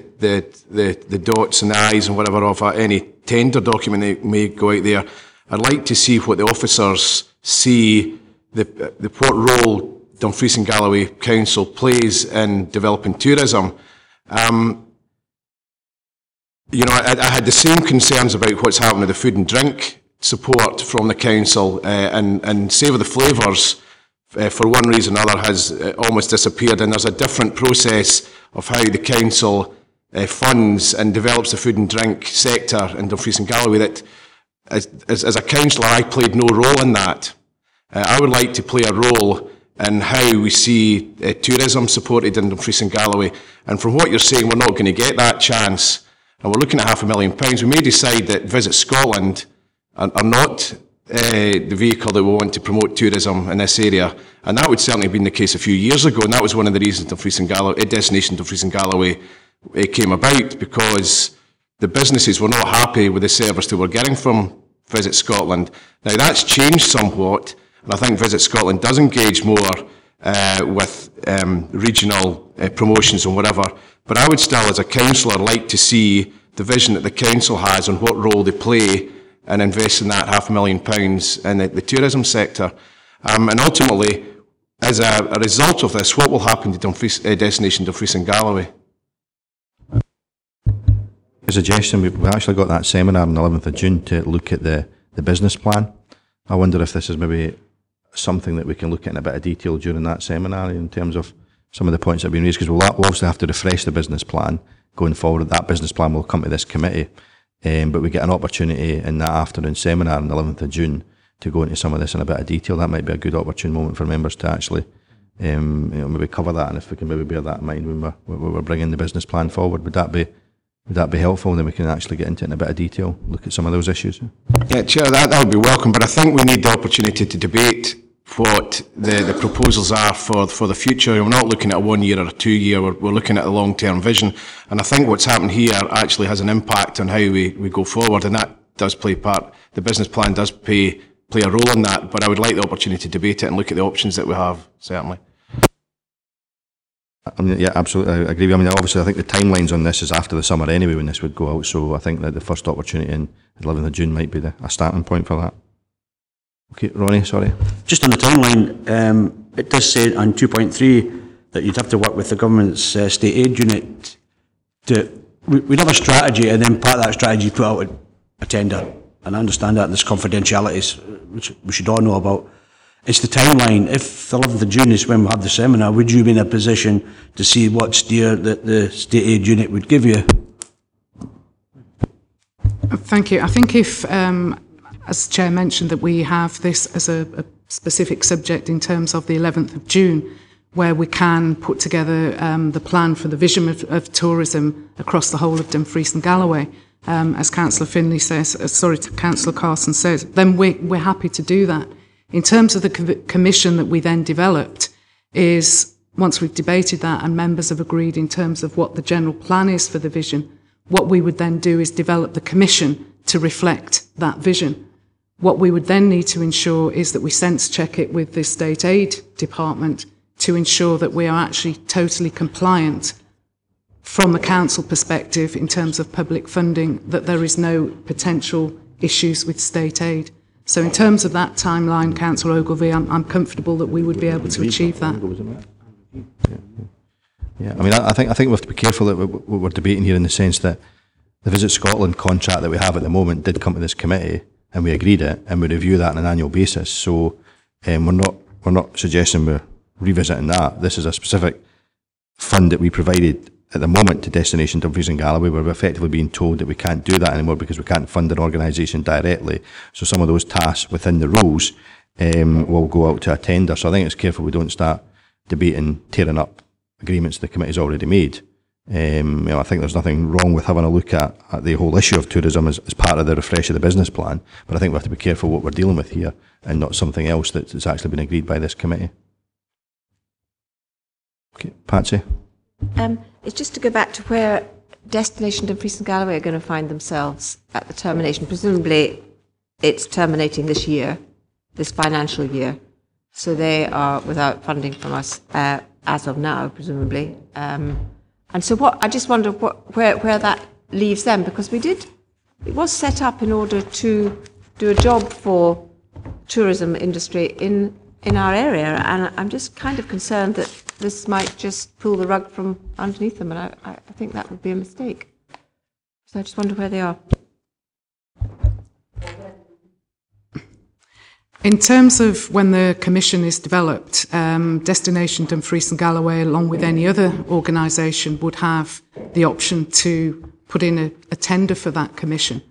dots and the I's and whatever of any tender document that may go out there. I'd like to see what the officers see, what role Dumfries and Galloway Council plays in developing tourism. You know, I had the same concerns about what's happening with the food and drink support from the council, and Savour the Flavours, for one reason or another, has almost disappeared, and there's a different process of how the council funds and develops the food and drink sector in Dumfries and Galloway that, as a councillor, I played no role in that. I would like to play a role in how we see tourism supported in Dumfries and Galloway, and from what you're saying, we're not going to get that chance. And we're looking at £500,000. We may decide that Visit Scotland are not the vehicle that we want to promote tourism in this area. And that would certainly have been the case a few years ago. And that was one of the reasons Dumfries and Galloway, Destination Dumfries and Galloway came about, because the businesses were not happy with the service they were getting from Visit Scotland. Now that's changed somewhat. And I think Visit Scotland does engage more with regional promotions and whatever. But I would still, as a councillor, like to see the vision that the council has on what role they play in investing that £500,000 in the tourism sector. And ultimately, as a result of this, what will happen to Destination Dumfries and Galloway? A suggestion, we've actually got that seminar on the 11th of June to look at the business plan. I wonder if this is maybe something that we can look at in a bit of detail during that seminar in terms of some of the points that have been raised, because we'll obviously have to refresh the business plan going forward. That business plan will come to this committee, but we get an opportunity in that afternoon seminar on the 11th of June to go into some of this in a bit of detail. That might be a good opportune moment for members to actually maybe cover that, and if we can maybe bear that in mind when we're bringing the business plan forward, would that be helpful? And then we can actually get into it in a bit of detail, look at some of those issues. Yeah, Chair, that would be welcome, but I think we need the opportunity to debate what the proposals are for the future. We're not looking at a 1 year or a 2 year, we're looking at a long-term vision. And I think what's happened here actually has an impact on how we go forward, and that does play part. The business plan does play a role in that, but I would like the opportunity to debate it and look at the options that we have, certainly. I mean, yeah, absolutely, I agree. I mean, obviously, I think the timelines on this is after the summer anyway when this would go out, so I think that the first opportunity in the 11th of June might be a starting point for that. Okay, Ronnie, sorry. Just on the timeline, it does say on 2.3 that you'd have to work with the government's state aid unit we'd have a strategy, and then part of that strategy put out a tender. And I understand that there's confidentialities, which we should all know about. It's the timeline. If the 11th of June is when we have the seminar, would you be in a position to see what steer that the state aid unit would give you? Thank you. I think if, as the Chair mentioned, that we have this as a specific subject in terms of the 11th of June, where we can put together the plan for the vision of tourism across the whole of Dumfries and Galloway, as Councillor Finlay says, Councillor Carson says, then we're happy to do that. In terms of the commission that we then developed, is once we've debated that and members have agreed in terms of what the general plan is for the vision, what we would then do is develop the commission to reflect that vision. What we would then need to ensure is that we sense check it with the state aid department to ensure that we are actually totally compliant from the council perspective in terms of public funding, that there is no potential issues with state aid. So in terms of that timeline, Councillor Ogilvie, I'm comfortable that we would be able to achieve that. Yeah, I mean, I think we have to be careful that we're debating here in the sense that the Visit Scotland contract that we have at the moment did come to this committee and we agreed it, and we review that on an annual basis. So we're not suggesting we're revisiting that. This is a specific fund that we provided at the moment to Destination Dumfries and Galloway. We're effectively being told that we can't do that anymore because we can't fund an organisation directly. So some of those tasks within the rules will go out to a tender. So I think it's careful we don't start debating tearing up agreements the committee's already made. I think there's nothing wrong with having a look at the whole issue of tourism as part of the refresh of the business plan, but I think we have to be careful what we're dealing with here and not something else that's actually been agreed by this committee. Okay, Patsy. It's just to go back to where Destination Dumfries and Galloway are going to find themselves at the termination. Presumably it's terminating this year, this financial year, so they are without funding from us as of now, presumably. And so I just wonder where that leaves them, because it was set up in order to do a job for tourism industry in our area, and I'm just kind of concerned that this might just pull the rug from underneath them, and I think that would be a mistake. So I just wonder where they are. In terms of when the commission is developed, Destination Dumfries and Galloway, along with any other organisation, would have the option to put in a tender for that commission.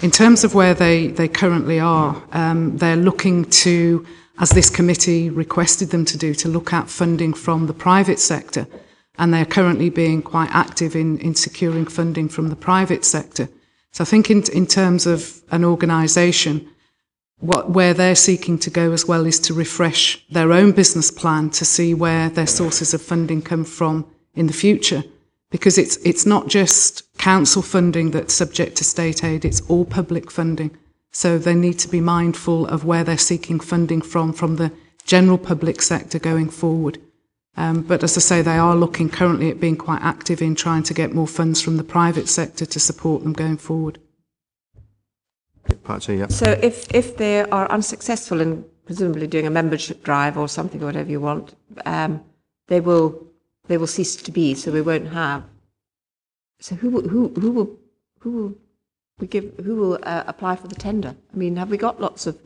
In terms of where they currently are, they're looking to, as this committee requested them to do, to look at funding from the private sector, and they're currently being quite active in securing funding from the private sector. So I think in terms of an organisation, where they're seeking to go as well is to refresh their own business plan to see where their sources of funding come from in the future. Because it's not just council funding that's subject to state aid, it's all public funding. So they need to be mindful of where they're seeking funding from the general public sector going forward. But as I say, they are looking currently at being quite active in trying to get more funds from the private sector to support them going forward. Patsy, yeah. So if they are unsuccessful in presumably doing a membership drive or something, or whatever you want, they will cease to be. So we won't have. So who will apply for the tender? I mean, have we got lots of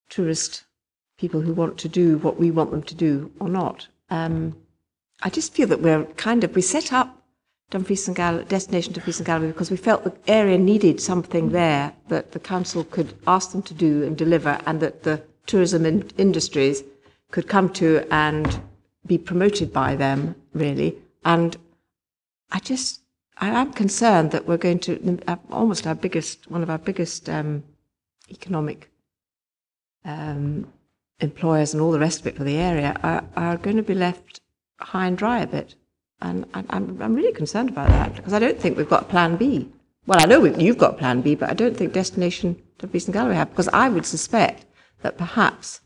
tourist people who want to do what we want them to do or not? I just feel that we set up Destination Dumfries and Galloway because we felt the area needed something there that the council could ask them to do and deliver, and that the tourism industries could come to and be promoted by them, really. And I'm concerned that we're going to one of our biggest economic employers and all the rest of it for the area are going to be left high and dry a bit. And I'm really concerned about that, because I don't think we've got a plan B. Well, I know you've got a plan B, but I don't think Destination Dumfries and Galloway have, because I would suspect that perhaps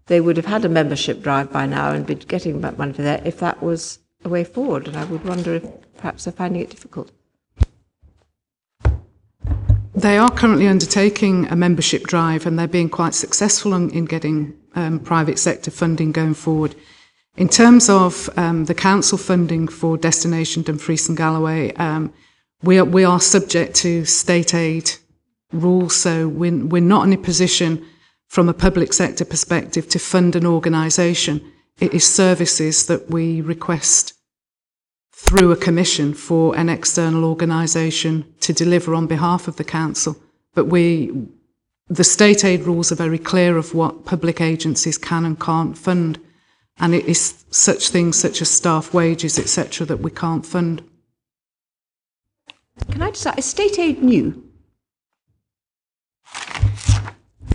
they would have had a membership drive by now and be getting money for that if that was a way forward. And I would wonder if perhaps they're finding it difficult. They are currently undertaking a membership drive, and they're being quite successful in getting private sector funding going forward. In terms of the council funding for Destination Dumfries and Galloway, we are subject to state aid rules, so we're not in a position from a public sector perspective to fund an organisation. It is services that we request through a commission for an external organisation to deliver on behalf of the council. But the state aid rules are very clear of what public agencies can and can't fund. And it is such things such as staff wages, etc., that we can't fund. Can I just ask, is state aid new?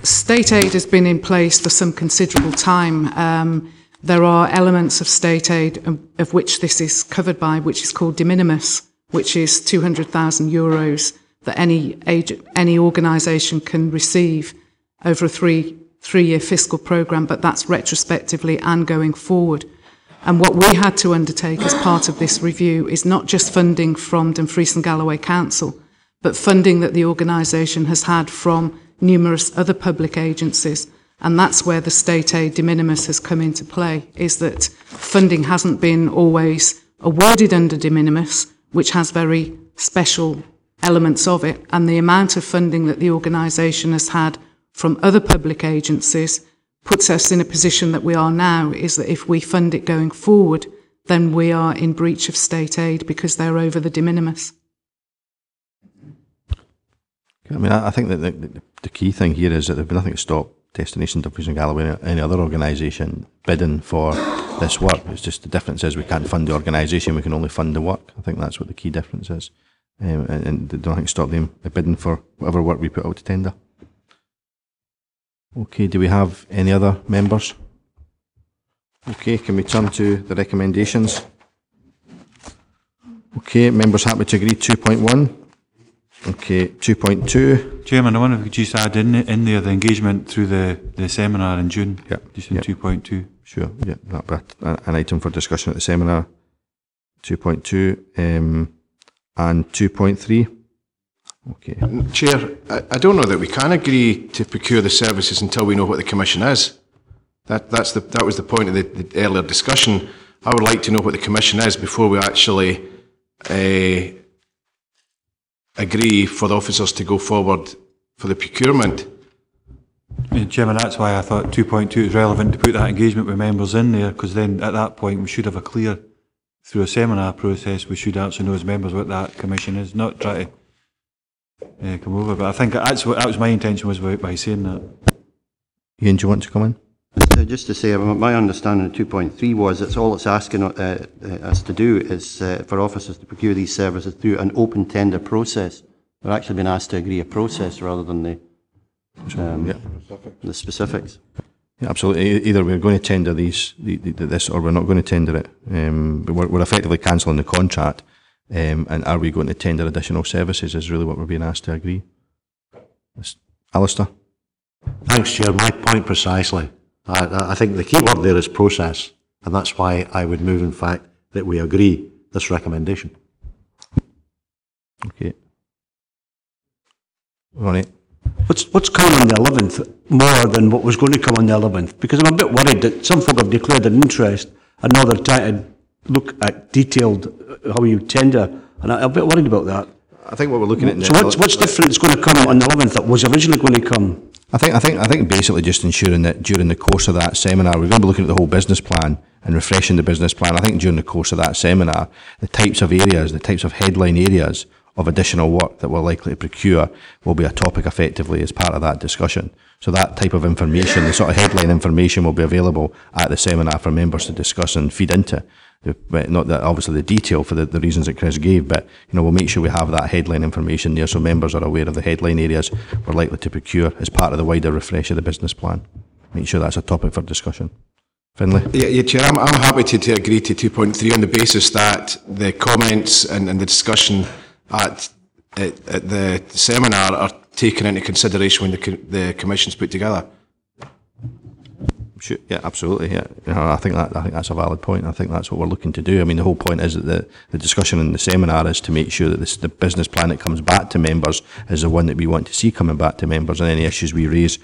State aid has been in place for some considerable time. There are elements of state aid of which this is covered by, which is called de minimis, which is €200,000 that any organisation can receive over a three-year fiscal programme, but that's retrospectively and going forward. And what we had to undertake as part of this review is not just funding from Dumfries and Galloway Council, but funding that the organisation has had from numerous other public agencies. And that's where the state aid de minimis has come into play, is that funding hasn't been always awarded under de minimis, which has very special elements of it, and the amount of funding that the organisation has had from other public agencies puts us in a position that we are now, is that if we fund it going forward, then we are in breach of state aid because they're over the de minimis. I mean, I think that the key thing here is that there's been nothing to stop Destination Dumfries and Galloway or any other organisation bidding for this work. It's just the difference is we can't fund the organisation, we can only fund the work. I think that's what the key difference is. And I don't think stop them bidding for whatever work we put out to tender. Okay, do we have any other members? Okay, can we turn to the recommendations? Okay, members happy to agree 2.1? Okay, 2.2. Chairman, I wonder if we could just add in there the engagement through the seminar in June, just in 2.2. Sure, yeah, that'll be an item for discussion at the seminar. 2.2 and 2.3. Okay. Chair, I don't know that we can agree to procure the services until we know what the commission is. That was the point of the earlier discussion. I would like to know what the commission is before we actually agree for the officers to go forward for the procurement. Chairman, that's why I thought 2.2 is relevant to put that engagement with members in there, because then at that point we should have a clear, through a seminar process, we should actually know as members what that commission is, not try to come over. But I think that was my intention was by saying that. Ian, do you want to come in? Just to say, my understanding of 2.3 was it's all it's asking us to do is for officers to procure these services through an open tender process. We're actually being asked to agree a process rather than the specifics. Yeah, absolutely. Either we're going to tender this or we're not going to tender it. We're effectively cancelling the contract, and are we going to tender additional services is really what we're being asked to agree. Alistair? Thanks, Chair. My point precisely. I think the key word there is process, and that's why I would move, in fact, that we agree this recommendation. Okay. Ronnie? What's coming on the 11th more than what was going to come on the 11th? Because I'm a bit worried that some folk have declared an interest and now they're trying to look at detailed how you tender, and I'm a bit worried about that. I think what we're looking at now. So what's different is going to come on the 11th that was originally going to come? I think basically just ensuring that during the course of that seminar, we're going to be looking at the whole business plan and refreshing the business plan. I think during the course of that seminar, the types of areas, the types of headline areas of additional work that we're likely to procure will be a topic effectively as part of that discussion. So that type of information, the sort of headline information will be available at the seminar for members to discuss and feed into. Not that obviously the detail for the reasons that Chris gave, but we'll make sure we have that headline information there so members are aware of the headline areas we're likely to procure as part of the wider refresh of the business plan. Make sure that's a topic for discussion. Finlay? Yeah, Chair, I'm happy to agree to 2.3 on the basis that the comments and the discussion at the seminar are taken into consideration when the commission's put together. Sure, yeah, absolutely. Yeah, I think that's a valid point. I think that's what we're looking to do. I mean, the whole point is that the discussion in the seminar is to make sure that the business plan that comes back to members is the one that we want to see coming back to members, and any issues we raise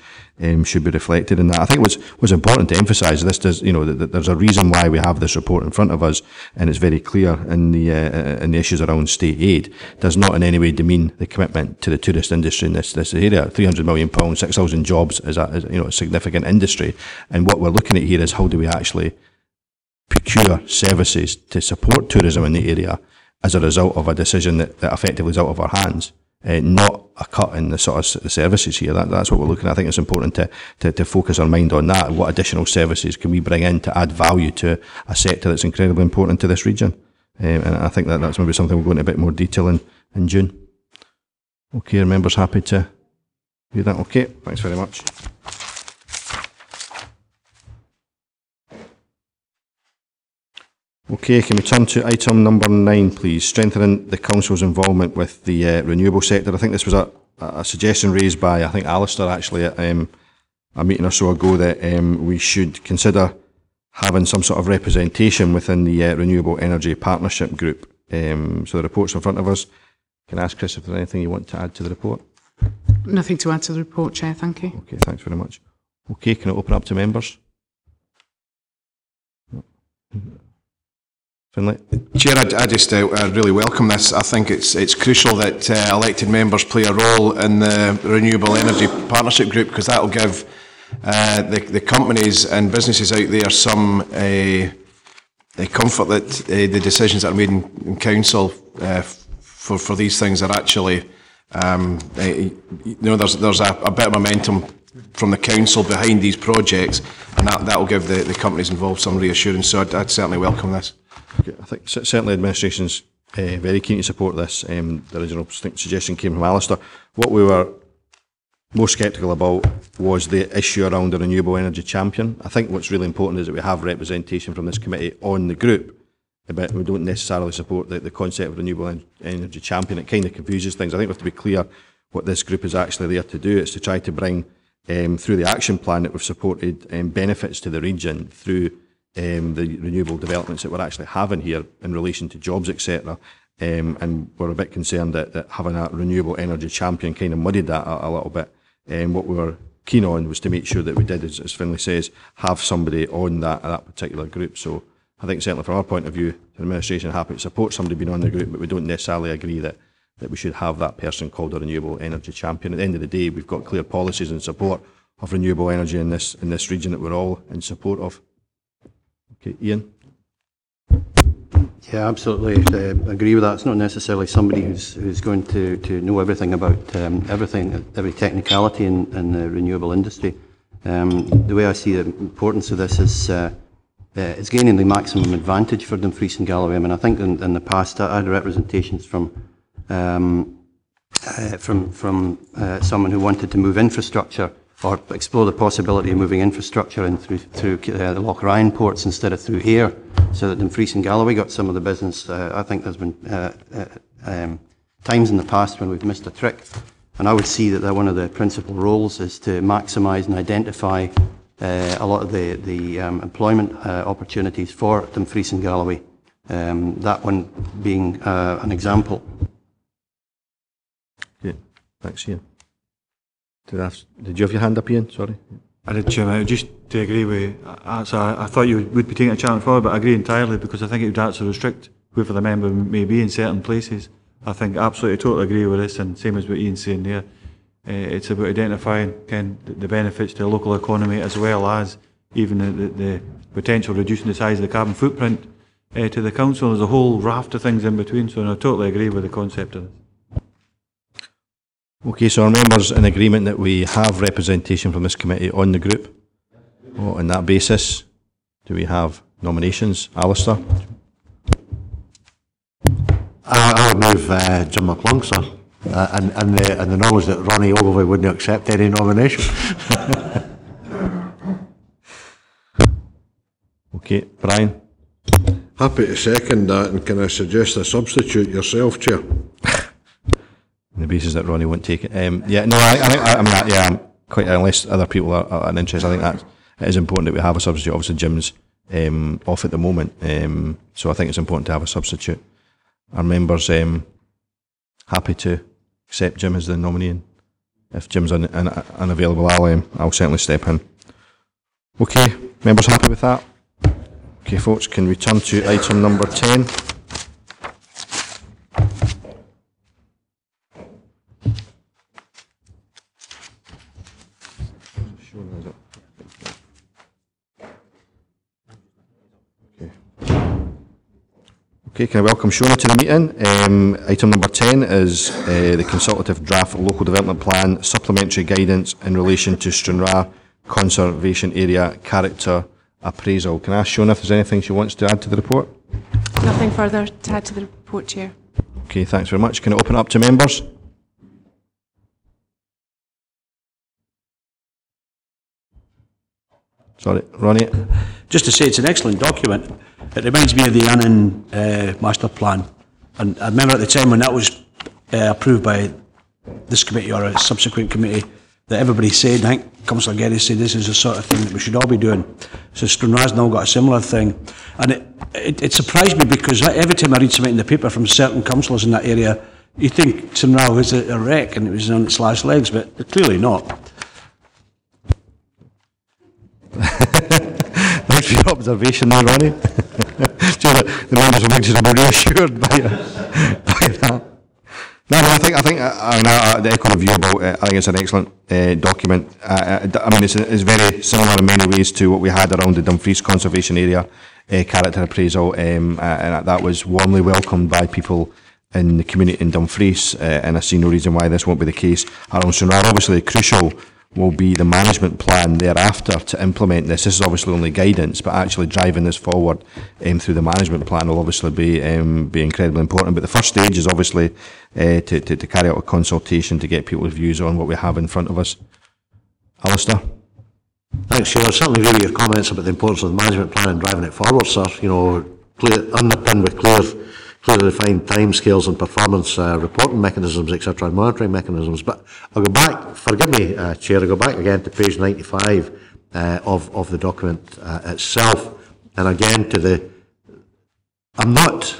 should be reflected in that. I think what's important to emphasise this does, that there's a reason why we have this report in front of us, and it's very clear in the issues around state aid. Does not in any way demean the commitment to the tourist industry in this area. £300 million, 6,000 jobs is a significant industry, and what we're looking at here is how do we actually procure services to support tourism in the area as a result of a decision that effectively is out of our hands. Not a cut in the sort of the services here. That's what we're looking at. I think it's important to focus our mind on that. What additional services can we bring in to add value to a sector that's incredibly important to this region? And I think that's maybe something we'll go into a bit more detail in June. Okay, are members happy to do that? Okay, thanks very much. Okay, can we turn to item number 9, please? Strengthening the council's involvement with the renewable sector. I think this was a suggestion raised by, I think, Alistair actually at a meeting or so ago that we should consider having some sort of representation within the Renewable Energy Partnership Group. So the report's in front of us. Can I ask Chris if there's anything you want to add to the report? Nothing to add to the report, Chair, thank you. Okay, thanks very much. Okay, can I open up to members? Finlay? Chair, I just really welcome this. I think it's crucial that elected members play a role in the Renewable Energy Partnership Group, because that will give the companies and businesses out there some comfort that the decisions that are made in council for these things are actually, there's a bit of momentum from the council behind these projects, and that will give the companies involved some reassurance. So I'd certainly welcome this. Okay, I think certainly administration's very keen to support this. The original suggestion came from Alistair. What we were more sceptical about was the issue around the renewable energy champion. I think what's really important is that we have representation from this committee on the group, but we don't necessarily support the concept of renewable energy champion. It kind of confuses things. I think we have to be clear what this group is actually there to do. It's to try to bring, through the action plan that we've supported, benefits to the region through the renewable developments that we're actually having here in relation to jobs, etc. And we're a bit concerned that having a renewable energy champion kind of muddied that a little bit. What we were keen on was to make sure that we did, as Finlay says, have somebody on that particular group. So I think certainly from our point of view, the administration are happy to support somebody being on the group, but we don't necessarily agree that we should have that person called a renewable energy champion. At the end of the day, we've got clear policies in support of renewable energy in this region that we're all in support of. Okay, Ian? Yeah, absolutely. Agree with that. It's not necessarily somebody who's going to know everything about every technicality in the renewable industry. The way I see the importance of this is it's gaining the maximum advantage for Dumfries and Galloway. I mean, I think in the past I had representations from someone who wanted to move infrastructure or explore the possibility of moving infrastructure in through the Loch Ryan ports instead of through air, so that Dumfries and Galloway got some of the business. I think there's been times in the past when we've missed a trick, and I would see that one of the principal roles is to maximise and identify a lot of the employment opportunities for Dumfries and Galloway, that one being an example. Okay, thanks, Ian. Did you have your hand up, Ian? Sorry. I did, Chairman. Just to agree with, I thought you would be taking a challenge forward, but I agree entirely, because I think it would actually restrict whoever the member may be in certain places. I think absolutely, totally agree with this, and same as what Ian's saying there. It's about identifying the benefits to the local economy, as well as even the potential reducing the size of the carbon footprint to the council. There's a whole raft of things in between, so I totally agree with the concept of this. Okay, so our members in agreement that we have representation from this committee on the group. On that basis, do we have nominations? Alistair? I would move Jim McClung, sir, and the knowledge that Ronnie Ogilvie wouldn't accept any nomination. Okay, Brian? Happy to second that, and can I suggest a substitute yourself, Chair? On the basis that Ronnie won't take it. Yeah, no, I'm quite, unless other people are an interest, I think that it is important that we have a substitute. Obviously, Jim's off at the moment, so I think it's important to have a substitute. Are members happy to accept Jim as the nominee? And if Jim's unavailable, I'll certainly step in. Okay, members happy with that? Okay, folks, can we turn to item number 10? Okay, can I welcome Shona to the meeting? Item number 10 is the Consultative Draft Local Development Plan Supplementary Guidance in relation to Stranraer Conservation Area Character Appraisal. Can I ask Shona if there's anything she wants to add to the report? Nothing further to add to the report, Chair. Okay, thanks very much. Can I open up to members? Sorry, Ronnie? Just to say, it's an excellent document. It reminds me of the Annan master plan. And I remember at the time when that was approved by this committee or a subsequent committee, that everybody said, I think Councillor Geddes said, this is the sort of thing that we should all be doing. So Stranraer's now got a similar thing. And it surprised me, because every time I read something in the paper from certain councillors in that area, you think Stranraer was a wreck and it was on its last legs, but clearly not. Thanks for your observation there, Ronnie. The members of Wiggins will be reassured by that. No, I think the echo view about it, I think it's an excellent document. I mean, it's very similar in many ways to what we had around the Dumfries Conservation Area character appraisal, and that was warmly welcomed by people in the community in Dumfries, and I see no reason why this won't be the case around Stranraer. Obviously, crucial will be the management plan thereafter to implement this. This is obviously only guidance, but actually driving this forward through the management plan will obviously be incredibly important. But the first stage is obviously to carry out a consultation to get people's views on what we have in front of us. Alistair? Thanks, Chair. I certainly agree with your comments about the importance of the management plan and driving it forward, sir. You know, underpinned with clearly defined timescales and performance reporting mechanisms, etc., and monitoring mechanisms. But I'll go back, forgive me, Chair, I'll go back again to page 95 of the document itself, and again to the. I'm not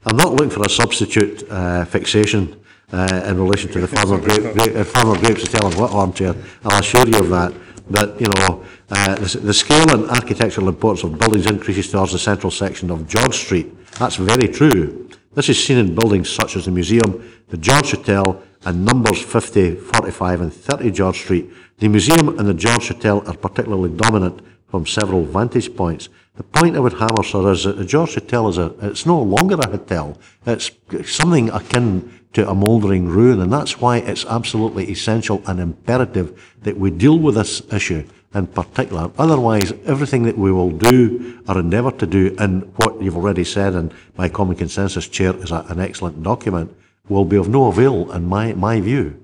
looking for a substitute fixation in relation to the farmer grapes to tell what armchair. I'll assure you of that. But, you know, the scale and architectural importance of buildings increases towards the central section of George Street. That's very true. This is seen in buildings such as the Museum, the George Hotel, and numbers 50, 45 and 30 George Street. The Museum and the George Hotel are particularly dominant from several vantage points. The point I would hammer, sir, is that the George Hotel it's no longer a hotel. It's something akin to a mouldering ruin, and that's why it's absolutely essential and imperative that we deal with this issue in particular. Otherwise, everything that we will do or endeavour to do, and what you've already said, and my common consensus, Chair, is an excellent document, will be of no avail in my view.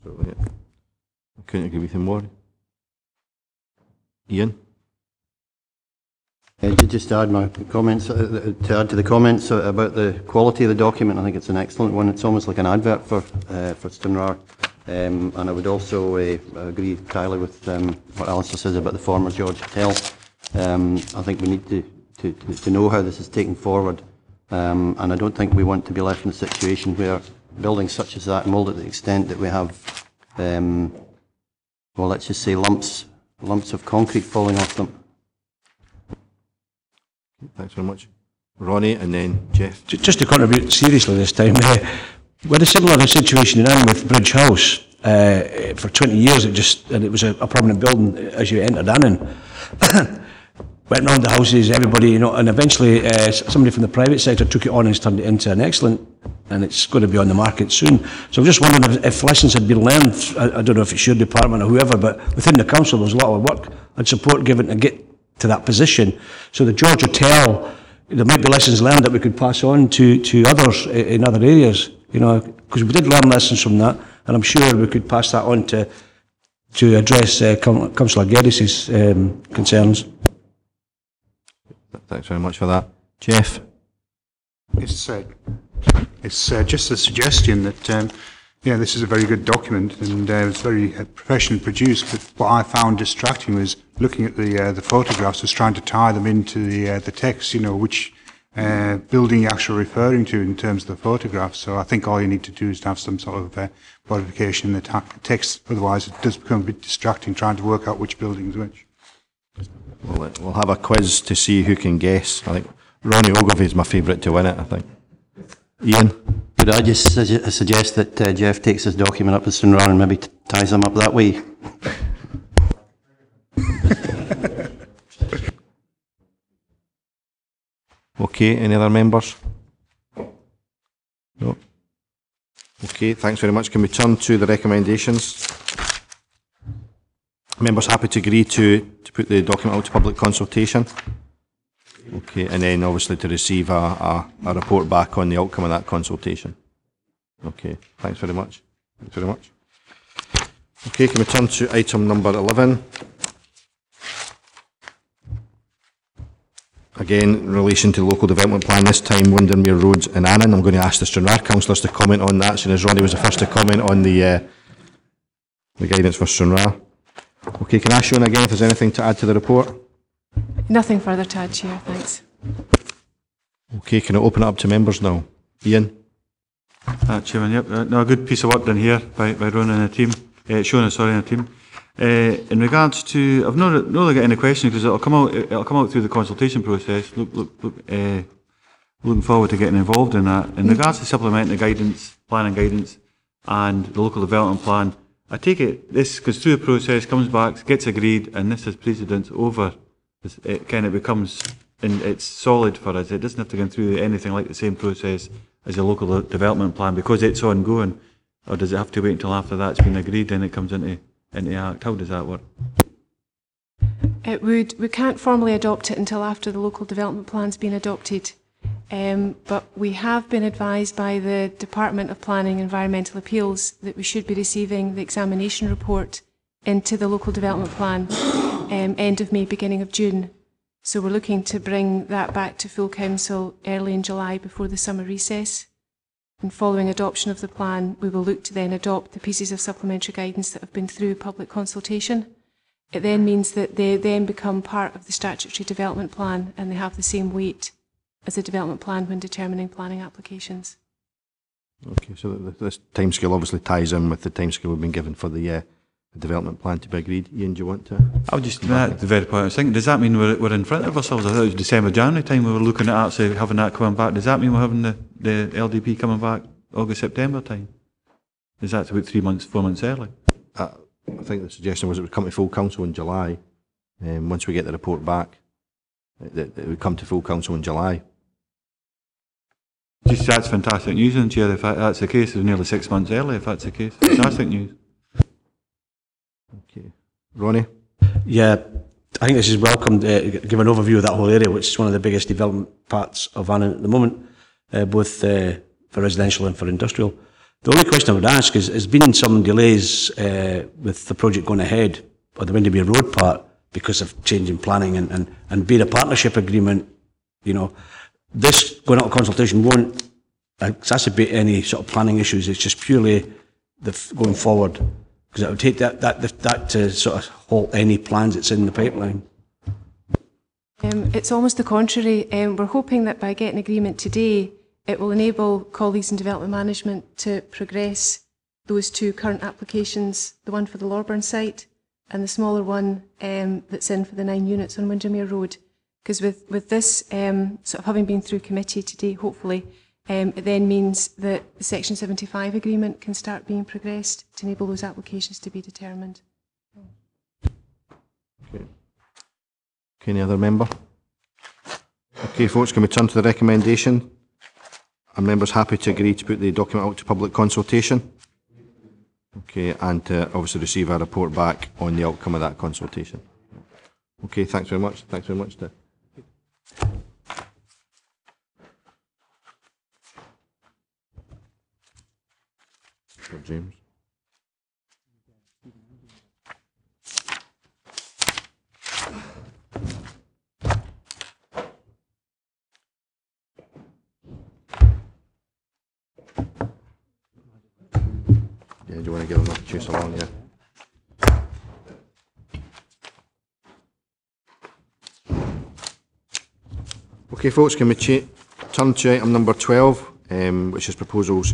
I couldn't agree with him more. Ian? Just to add my comments, to add to the comments about the quality of the document, I think it's an excellent one. It's almost like an advert for Stranraer. And I would also agree entirely with what Alistair says about the former George Hotel. I think we need to know how this is taken forward. And I don't think we want to be left in a situation where buildings such as that mould at the extent that we have, well, let's just say lumps of concrete falling off them. Thanks very much. Ronnie and then Jeff. Just to contribute seriously this time, we had a similar situation in Annan with Bridge House. For 20 years it was a prominent building as you entered Annan. Went round the houses, everybody, you know, and eventually somebody from the private sector took it on and turned it into an excellent, and it's going to be on the market soon. So I'm just wondering if lessons had been learned. I don't know if it's your department or whoever, but within the council there's a lot of work and support given to get to that position. So the George Hotel, there might be lessons learned that we could pass on to others in other areas, you know, because we did learn lessons from that, and I'm sure we could pass that on to address Councillor Geddes' concerns. Thanks very much for that. Jeff? It's just a suggestion that this is a very good document, and it's very professionally produced, but what I found distracting was looking at the photographs, was trying to tie them into the text, you know, which building you're actually referring to in terms of the photographs. So I think all you need to do is to have some sort of modification in the text, otherwise it does become a bit distracting trying to work out which building is which. We'll have a quiz to see who can guess. I think Ronnie Ogilvie is my favourite to win it, I think. Ian? Could I just suggest that Jeff takes this document up with Stranraer and maybe ties them up that way? Okay, any other members? No? Okay, thanks very much. Can we turn to the recommendations? Members happy to agree to put the document out to public consultation? Okay, and then obviously to receive a report back on the outcome of that consultation. Okay, thanks very much. Thanks very much. Okay, can we turn to item number 11? Again, in relation to the local development plan, this time Windermere Road in Annan. I'm going to ask the Stranraer councillors to comment on that, seeing as Ronnie was the first to comment on the guidance for Stranraer. Okay, can I ask you again if there's anything to add to the report? Nothing further to add, Chair, thanks. Okay, can I open it up to members now? Ian? Chairman, yep. No, a good piece of work done here by Ron and the team. Shona, sorry, and the team. In regards to, I've not really got any questions because it'll come out through the consultation process. Looking forward to getting involved in that. In regards to supplementary guidance, planning guidance, and the local development plan, I take it this goes through the process, comes back, gets agreed, and this is precedence over. It kind of becomes, and it's solid for us. It doesn't have to go through anything like the same process as a local development plan because it's ongoing. Or does it have to wait until after that's been agreed and it comes into into the Act? How does that work? It would. We can't formally adopt it until after the local development plan's been adopted. But we have been advised by the Department of Planning and Environmental Appeals that we should be receiving the examination report into the local development plan end of May, beginning of June. So we're looking to bring that back to full council early in July before the summer recess. And following adoption of the plan, we will look to then adopt the pieces of supplementary guidance that have been through public consultation. It then means that they then become part of the statutory development plan and they have the same weight as a development plan when determining planning applications. Okay, so this timescale obviously ties in with the timescale we've been given for the development plan to be agreed. Ian, do you want to? I'll just, at the very point I was thinking, does that mean we're in front of ourselves? I thought it was December, January time we were looking at actually having that coming back. Does that mean we're having the LDP coming back August, September time? Is that about 3 months, 4 months early? I think the suggestion was it would come to full council in July. Once we get the report back, it would come to full council in July. Just that's fantastic news, and Chair, if that's the case, it's nearly 6 months early if that's the case. Fantastic news. Okay. Ronnie? Yeah, I think this is welcome to give an overview of that whole area, which is one of the biggest development parts of Annan at the moment, both for residential and for industrial. The only question I would ask is, there's been some delays with the project going ahead, or the Windermere Road part, because of changing planning and being a partnership agreement, you know. This going out of consultation won't exacerbate any sort of planning issues, it's just purely going forward, because it would take that to sort of halt any plans that's in the pipeline. It's almost the contrary. We're hoping that by getting agreement today, it will enable colleagues in development management to progress those two current applications, the one for the Lorburn site and the smaller one that's in for the 9 units on Windermere Road. Because with this sort of having been through committee today, hopefully, it then means that the Section 75 agreement can start being progressed to enable those applications to be determined. Okay. Any other member? Okay, folks, can we turn to the recommendation? Are members happy to agree to put the document out to public consultation? Okay, and to obviously receive a report back on the outcome of that consultation. Okay, thanks very much. Thanks very much. James. Yeah, do you want to give them a chase along? Yeah. Okay, folks, can we turn to item number 12, which is proposals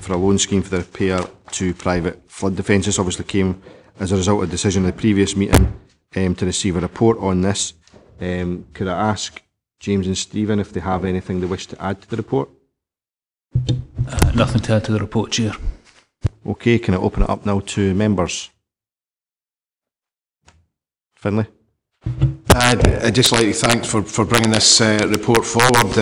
for a loan scheme for the repair to private flood defences. Obviously came as a result of a decision of the previous meeting to receive a report on this. Could I ask James and Stephen if they have anything they wish to add to the report? Nothing to add to the report, Chair. Okay, can I open it up now to members? Finlay? I'd just like to thank for bringing this report forward.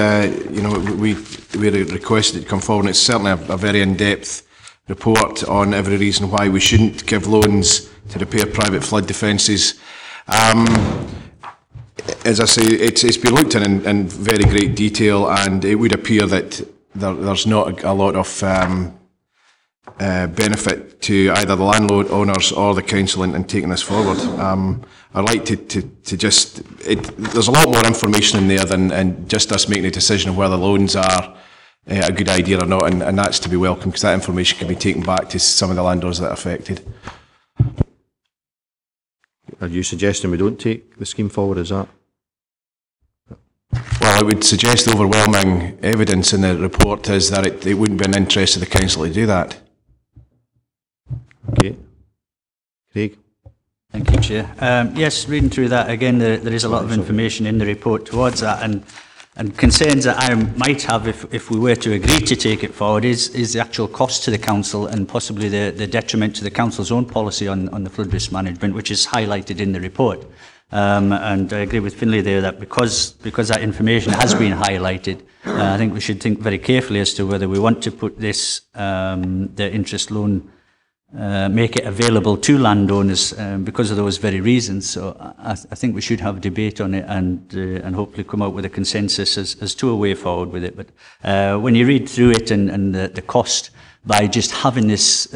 You know, we requested it to come forward, and it's certainly a very in-depth report on every reason why we shouldn't give loans to repair private flood defences. As I say, it's been looked in very great detail, and it would appear that there's not a lot of benefit to either the landlord owners or the council in taking this forward. I'd like to just, there's a lot more information in there than just us making a decision of whether loans are a good idea or not, and that's to be welcome, because that information can be taken back to some of the landowners that are affected. Are you suggesting we don't take the scheme forward, is that? Well, I would suggest the overwhelming evidence in the report is that it wouldn't be an interest of the council to do that. Okay. Craig? Thank you, Chair. Yes, reading through that again, there is a lot of information in the report towards that, and concerns that I might have if we were to agree to take it forward is the actual cost to the council, and possibly the detriment to the council's own policy on the flood risk management, which is highlighted in the report. And I agree with Finlay there that because that information has been highlighted, I think we should think very carefully as to whether we want to put this the interest loan make it available to landowners because of those very reasons. So I think we should have a debate on it and hopefully come out with a consensus as to a way forward with it. But when you read through it and the cost by just having this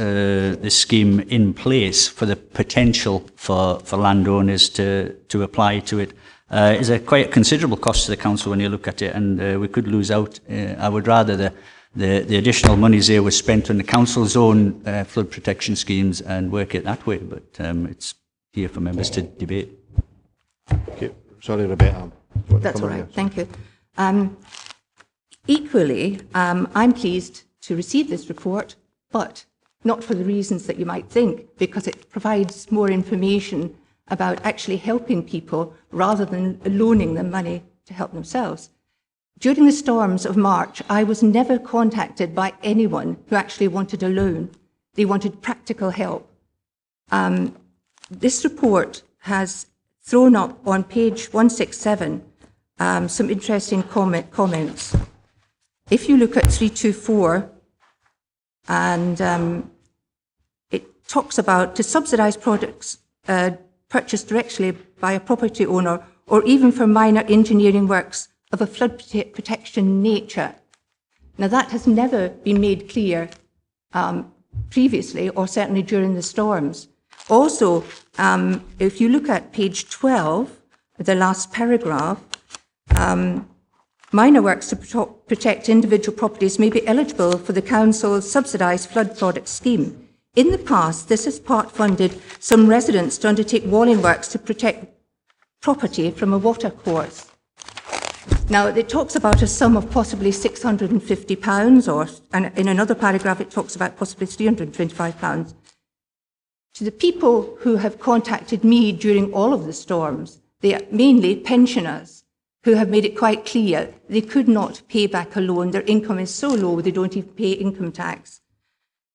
scheme in place for the potential for landowners to apply to it, is a quite considerable cost to the council when you look at it, and we could lose out. I would rather the additional monies there was spent on the council's own flood protection schemes and work it that way, but it's here for members to debate. Okay. Sorry, Rebecca. That's all right, thank you. Equally, I'm pleased to receive this report, but not for the reasons that you might think, because it provides more information about actually helping people rather than loaning them money to help themselves. During the storms of March, I was never contacted by anyone who actually wanted a loan. They wanted practical help. This report has thrown up on page 167 some interesting comments. If you look at 324, and it talks about to subsidise products purchased directly by a property owner or even for minor engineering works of a flood protection nature. Now that has never been made clear previously, or certainly during the storms. Also, if you look at page 12, the last paragraph, minor works to protect individual properties may be eligible for the council's subsidised flood product scheme. In the past, this has part-funded some residents to undertake walling works to protect property from a watercourse. Now, it talks about a sum of possibly £650, and in another paragraph it talks about possibly £325. To the people who have contacted me during all of the storms, they are mainly pensioners who have made it quite clear they could not pay back a loan. Their income is so low they don't even pay income tax.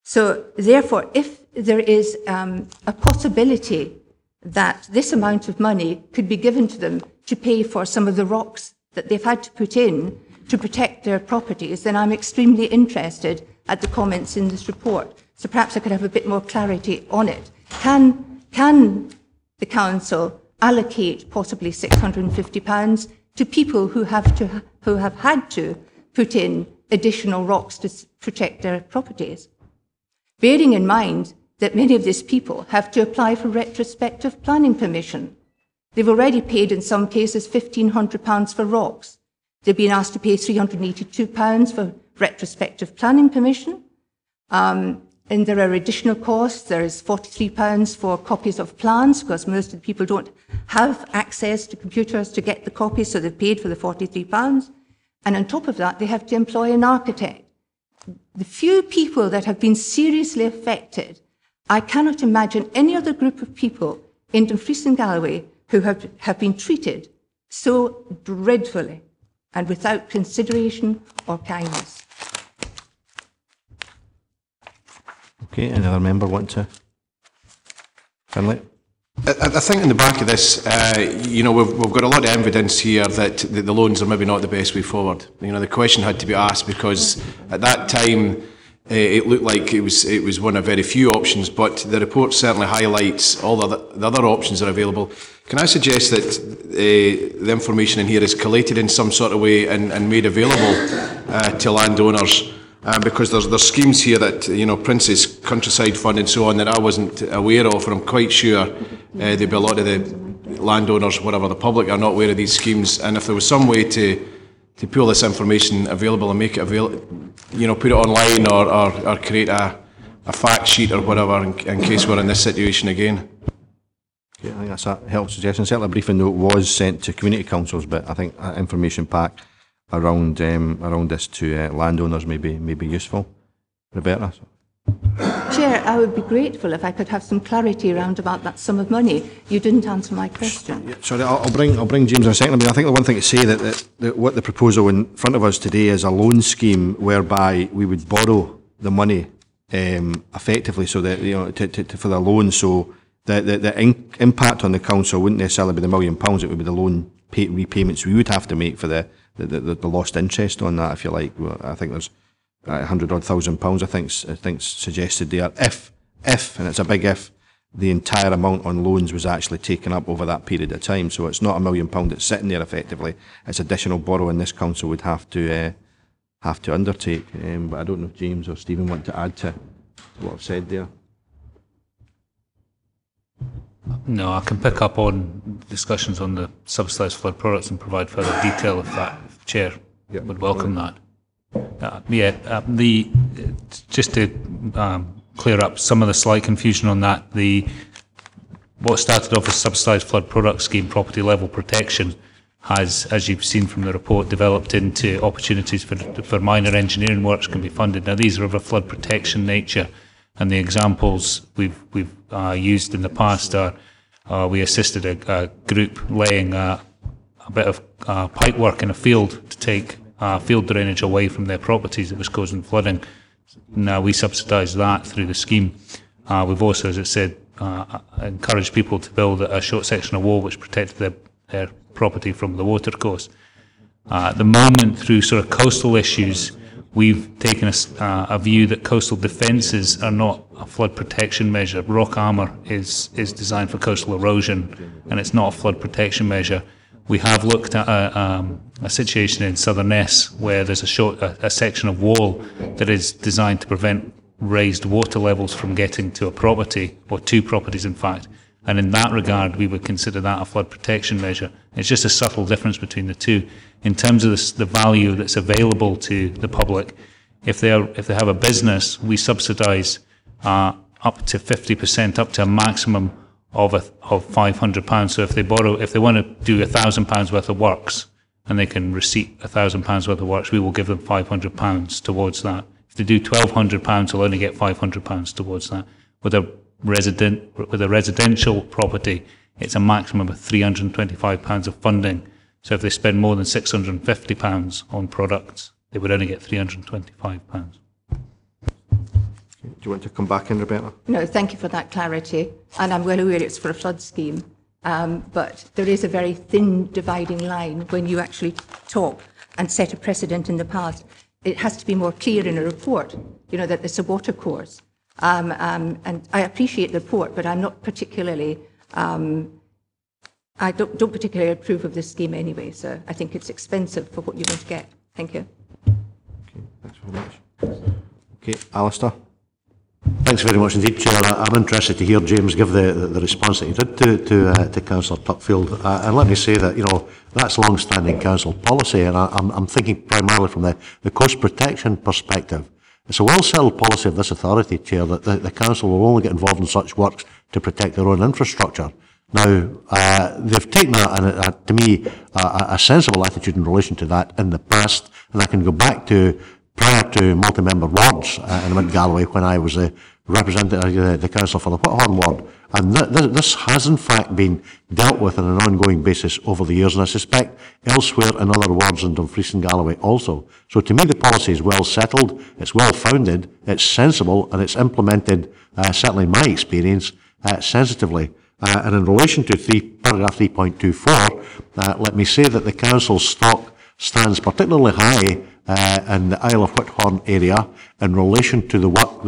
So therefore, if there is a possibility that this amount of money could be given to them to pay for some of the rocks that they've had to put in to protect their properties, then I'm extremely interested at the comments in this report. So perhaps I could have a bit more clarity on it. Can the council allocate possibly £650 to people who have had to put in additional rocks to protect their properties? Bearing in mind that many of these people have to apply for retrospective planning permission. They've already paid, in some cases, £1,500 for rocks. They've been asked to pay £382 for retrospective planning permission. And there are additional costs. There is £43 for copies of plans, because most of the people don't have access to computers to get the copies, so they've paid for the £43. And on top of that, they have to employ an architect. The few people that have been seriously affected, I cannot imagine any other group of people in Dumfries and Galloway who have been treated so dreadfully and without consideration or kindness. Okay, any other member want to? Finlay? I think in the back of this, we've got a lot of evidence here that the loans are maybe not the best way forward. The question had to be asked because at that time it looked like it was one of very few options, but the report certainly highlights all the other options that are available. Can I suggest that the information in here is collated in some sort of way and made available to landowners? Because there's schemes here that, Prince's Countryside Fund and so on, that I wasn't aware of, and I'm quite sure there'd be a lot of the landowners, whatever, the public are not aware of these schemes, and if there was some way to pull this information available and make it available, put it online or create a fact sheet or whatever in case we're in this situation again. Yeah, I think that's a helpful suggestion. Certainly a briefing note was sent to community councils, but I think an information pack around this to landowners may be useful. Roberta? Chair, I would be grateful if I could have some clarity around about that sum of money. You didn't answer my question. Yeah, sorry, I'll bring James in a second. I think the one thing to say that what the proposal in front of us today is a loan scheme whereby we would borrow the money effectively, so that for the loan. So the impact on the council wouldn't necessarily be the £1 million. It would be the loan repayments we would have to make for the lost interest on that, if you like. Well, I think there's £100,000, I think suggested there, if if, and it's a big if, the entire amount on loans was actually taken up over that period of time. So it's not £1 million that's sitting there effectively. It's additional borrowing this council would have to undertake. But I don't know if James or Stephen want to add to what I've said there. No, I can pick up on discussions on the subsidised flood products and provide further detail if the Chair would welcome that. Just to clear up some of the slight confusion on that, what started off as subsidised flood product scheme property level protection has, as you've seen from the report, developed into opportunities for minor engineering works can be funded. Now these are of a flood protection nature, and the examples we've used in the past are we assisted a group laying a bit of pipe work in a field to take field drainage away from their properties that was causing flooding. Now we subsidise that through the scheme. We've also, as it said, encouraged people to build a short section of wall which protected their property from the watercourse. At the moment, through sort of coastal issues, we've taken a view that coastal defences are not a flood protection measure. Rock armour is designed for coastal erosion, and it's not a flood protection measure. We have looked at a situation in Southern S where there's a section of wall that is designed to prevent raised water levels from getting to a property, or two properties in fact, and in that regard we would consider that a flood protection measure. It's just a subtle difference between the two. In terms of the value that's available to the public, if they have a business, we subsidise up to 50%, up to a maximum of £500. So if they want to do £1,000 worth of works, and they can receipt £1,000 worth of works, we will give them £500 towards that. If they do £1,200, they'll only get £500 towards that. With a residential property, it's a maximum of £325 of funding. So if they spend more than £650 on products, they would only get £325. Do you want to come back in, Roberta? No, thank you for that clarity. And I'm well aware it's for a flood scheme. But there is a very thin dividing line when you actually talk and set a precedent in the past. It has to be more clear in a report, that it's a water course. And I appreciate the report, but I'm not particularly, I don't particularly approve of this scheme anyway. So I think it's expensive for what you're going to get. Thank you. Okay, thanks very much. Okay, Alistair. Thanks very much indeed, Chair. I'm interested to hear James give the response that he did to Councillor Tuckfield. And let me say that, that's long-standing council policy, and I'm thinking primarily from the coast protection perspective. It's a well-settled policy of this authority, Chair, that the council will only get involved in such works to protect their own infrastructure. Now, they've taken, to me, a sensible attitude in relation to that in the past, and I can go back to prior to multi-member wards in Mid-Galloway when I was representing the council for the Whithorn ward. And this has in fact been dealt with on an ongoing basis over the years, and I suspect elsewhere in other wards in Dumfries and Galloway also. So to me the policy is well settled, it's well founded, it's sensible, and it's implemented, certainly in my experience, sensitively. And in relation to paragraph 3.24, let me say that the council's stock stands particularly high in the Isle of Whithorn area in relation to the work,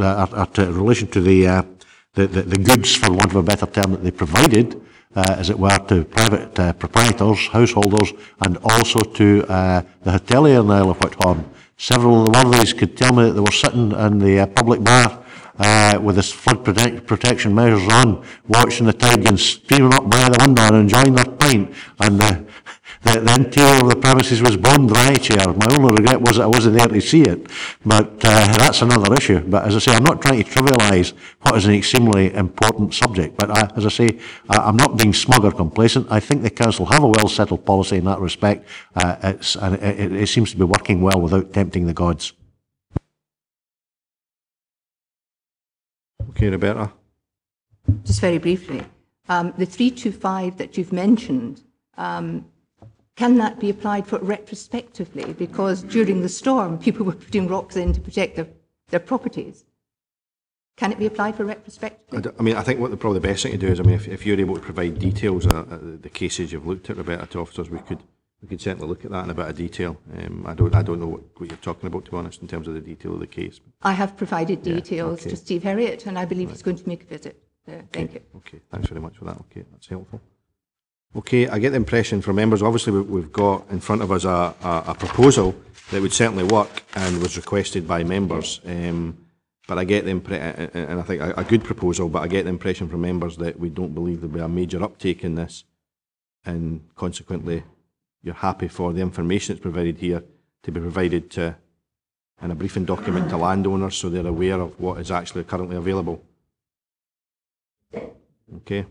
in relation to the goods, for want of a better term, that they provided, as it were, to private proprietors, householders, and also to the hotelier in the Isle of Whithorn. Several of the worthies could tell me that they were sitting in the public bar with the flood protection measures on, watching the tide and streaming up by the window and enjoying their pint. And the interior of the premises was bone dry, Chair. My only regret was that I wasn't there to see it. But that's another issue. But as I say, I'm not trying to trivialise what is an extremely important subject. But as I say, I'm not being smug or complacent. I think the Council have a well-settled policy in that respect. And it seems to be working well without tempting the gods. Okay, Roberta. Just very briefly, the 325 that you've mentioned, can that be applied for retrospectively? Because during the storm, people were putting rocks in to protect their properties. Can it be applied for retrospectively? I mean, I think probably the best thing to do is, I mean, if you're able to provide details of the cases you've looked at, Roberta, to officers, we we could certainly look at that in a bit of detail. I don't know what you're talking about, to be honest, in terms of the detail of the case. I have provided details okay. to Steve Herriot, and I believe he's going to make a visit there. Thank you. Okay, thanks very much for that. Okay, that's helpful. Okay, I get the impression from members, obviously we've got in front of us a proposal that would certainly work and was requested by members. But I get the impression, and I think a good proposal, but I get the impression from members that we don't believe there'll be a major uptake in this, and consequently you're happy for the information that's provided here to be provided to, in a briefing document to landowners so they're aware of what is actually currently available. Okay.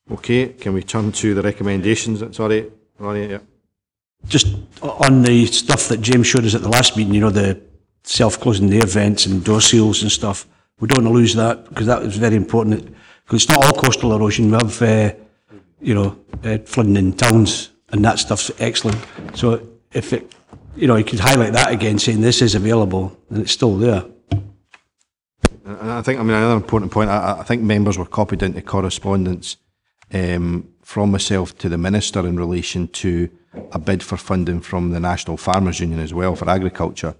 Okay, can we turn to the recommendations? Sorry, Ronnie, yeah. Just on the stuff that James showed us at the last meeting, you know, the self-closing air vents and door seals and stuff, we don't want to lose that, because that was very important. Because it's not all coastal erosion. We have, you know, flooding in towns, and that stuff's excellent. So if it, you know, you could highlight that again, saying this is available, and it's still there. And I think, I mean, another important point, I think members were copied into correspondence from myself to the Minister in relation to a bid for funding from the National Farmers Union as well for agriculture,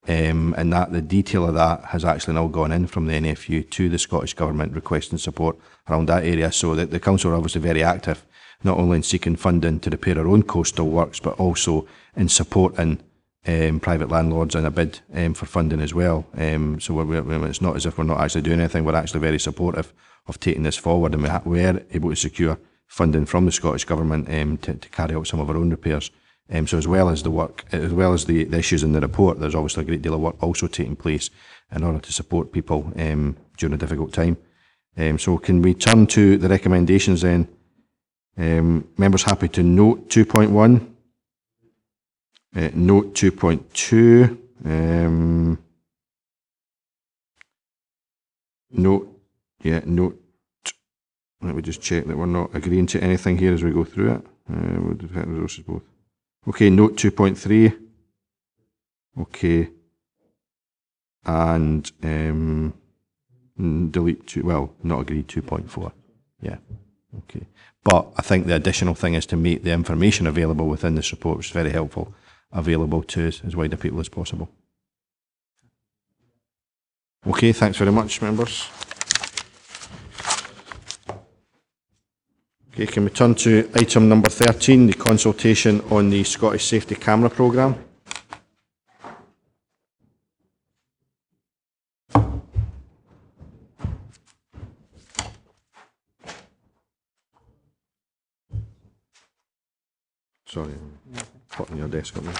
and that the detail of that has actually now gone in from the NFU to the Scottish Government requesting support around that area, so that the Council are obviously very active, not only in seeking funding to repair our own coastal works, but also in supporting private landlords in a bid for funding as well. So it's not as if we're not actually doing anything, we're actually very supportive of taking this forward, and we are able to secure funding from the Scottish Government to carry out some of our own repairs. So as well as the work, as well as the issues in the report, there's obviously a great deal of work also taking place in order to support people during a difficult time. So can we turn to the recommendations then? Members happy to note 2.1, note 2.2, note, let me just check that we're not agreeing to anything here as we go through it. We'll detect resources both. Okay, note 2.3. Okay. And delete 2, well, not agreed 2.4. Yeah. Okay. But I think the additional thing is to make the information available within this report, which is very helpful, available to as wide a people as possible. Okay, thanks very much, members. Okay, can we turn to item number 13, the consultation on the Scottish Safety Camera Programme? Sorry, I'm putting your desk up there.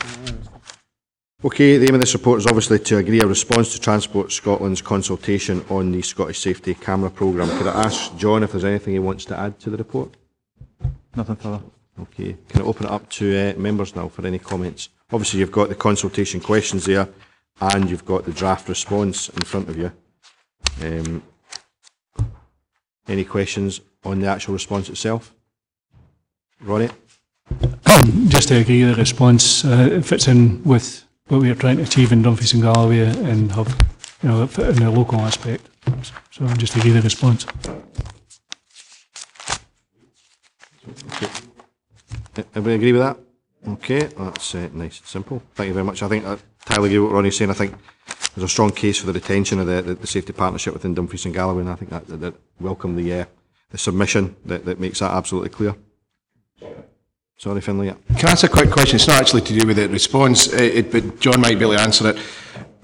Okay, the aim of this report is obviously to agree a response to Transport Scotland's consultation on the Scottish Safety Camera Programme. Could I ask John if there's anything he wants to add to the report? Nothing further. Okay, can I open it up to members now for any comments? Obviously you've got the consultation questions there, and you've got the draft response in front of you. Any questions on the actual response itself? Ronnie? Just to agree, the response fits in with what we are trying to achieve in Dumfries and Galloway and have, you know, fit in the local aspect. So just agree the response. Okay. Everybody agree with that? Okay, that's nice and simple. Thank you very much. I think I entirely agree with what Ronnie's saying. I think there's a strong case for the retention of the safety partnership within Dumfries and Galloway, and I think that welcome the submission that makes that absolutely clear. Sorry, Finlay. Yeah. Can I ask a quick question? It's not actually to do with the response, but John might be able to answer it.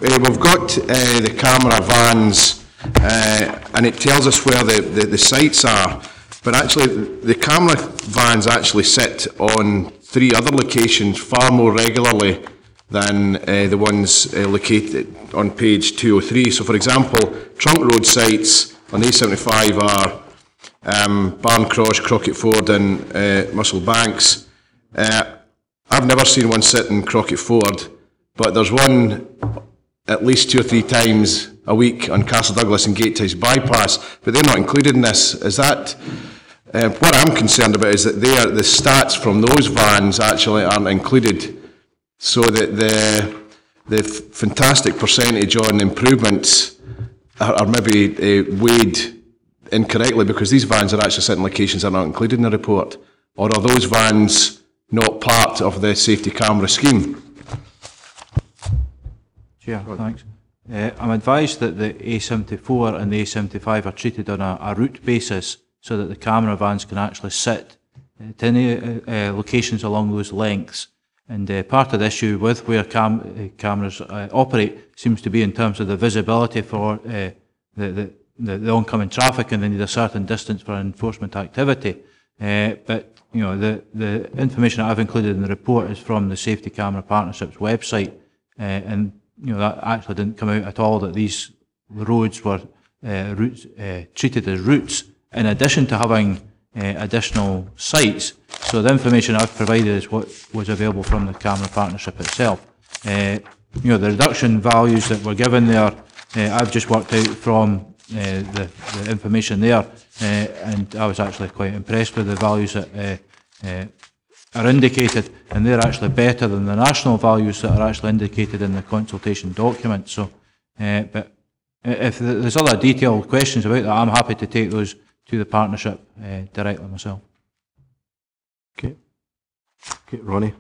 We've got the camera vans, and it tells us where the sites are, but actually the camera vans actually sit on 3 other locations far more regularly than the ones located on page 203. So, for example, Trunk Road sites on A75 are Barncross, Crockett Ford and Muscle Banks. I've never seen one sit in Crockett Ford, but there's one at least 2 or 3 times a week on Castle Douglas and Gatetice Bypass, but they're not included in this. Is that, what I'm concerned about is that the stats from those vans actually aren't included, so that the fantastic percentage on improvements are maybe weighed incorrectly, because these vans are actually sitting locations that are not included in the report or are those vans not part of the safety camera scheme? Chair, thanks. I'm advised that the A74 and the A75 are treated on a route basis so that the camera vans can actually sit at any locations along those lengths. And part of the issue with where cameras operate seems to be in terms of the visibility for the oncoming traffic, and they need a certain distance for enforcement activity. But you know, the information that I've included in the report is from the Safety Camera Partnership's website, and you know, that actually didn't come out at all that these roads were treated as routes in addition to having additional sites. So the information I've provided is what was available from the camera partnership itself. You know, the reduction values that were given there, I've just worked out from the information there, and I was actually quite impressed with the values that are indicated, and they're actually better than the national values that are actually indicated in the consultation document. So, but if there's other detailed questions about that, I'm happy to take those to the partnership directly myself. Okay. Okay, Ronnie.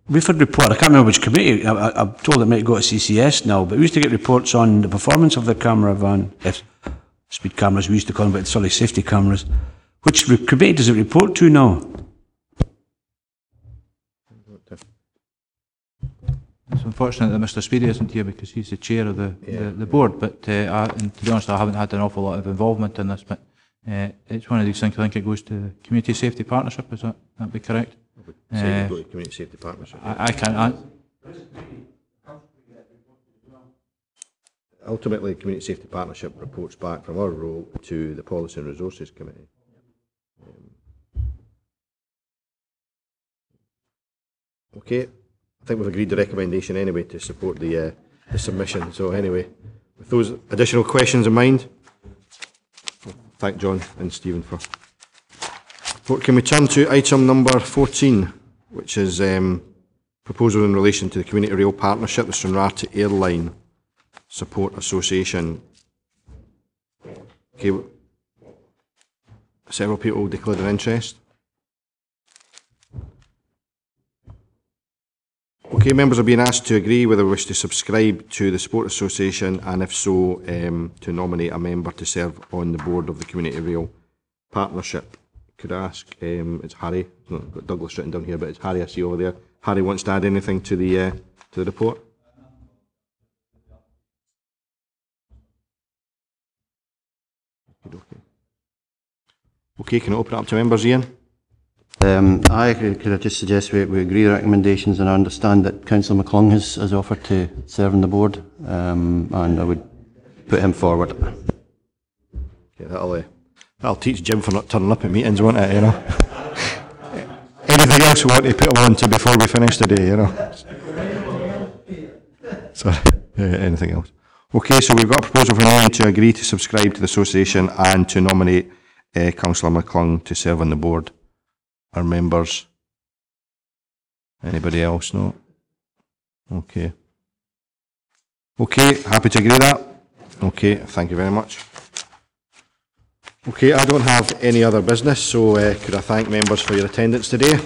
We've had report, I can't remember which committee, I'm told it might go to CCS now, but we used to get reports on the performance of the camera van, speed cameras we used to call them, but sorry, safety cameras. Which committee does it report to now? It's unfortunate that Mr. Speedy isn't here because he's the chair of the board, but and to be honest, I haven't had an awful lot of involvement in this, but it's one of these things. I think it goes to the Community Safety Partnership, is that be correct? Say go to Community Safety Partnership. I can't. Ultimately, Community Safety Partnership reports back from our role to the Policy and Resources Committee. Okay, I think we've agreed the recommendation anyway to support the submission. So anyway, with those additional questions in mind, thank John and Stephen for. Can we turn to item number 14, which is proposal in relation to the Community Rail Partnership, the Stranraer Airline Support Association. Okay, several people declared an interest. Okay, members are being asked to agree whether they wish to subscribe to the Support Association, and if so, to nominate a member to serve on the board of the Community Rail Partnership. Could I ask, it's Harry, I've got Douglas written down here, but it's Harry I see over there. Harry wants to add anything to the report? Okay, can I open it up to members, Ian? Could I just suggest we agree the recommendations, and I understand that Councillor McClung has offered to serve on the board, and I would put him forward. Okay, that'll teach Jim for not turning up at meetings, won't it, you know? Anything else we want to put him on to before we finish today, you know? Sorry, anything else? Okay, so we've got a proposal from Annan to agree to subscribe to the association and to nominate Councillor McClung to serve on the board. Our members? Anybody else? No? Okay. Okay, happy to agree with that? Okay, thank you very much. Okay, I don't have any other business, so could I thank members for your attendance today?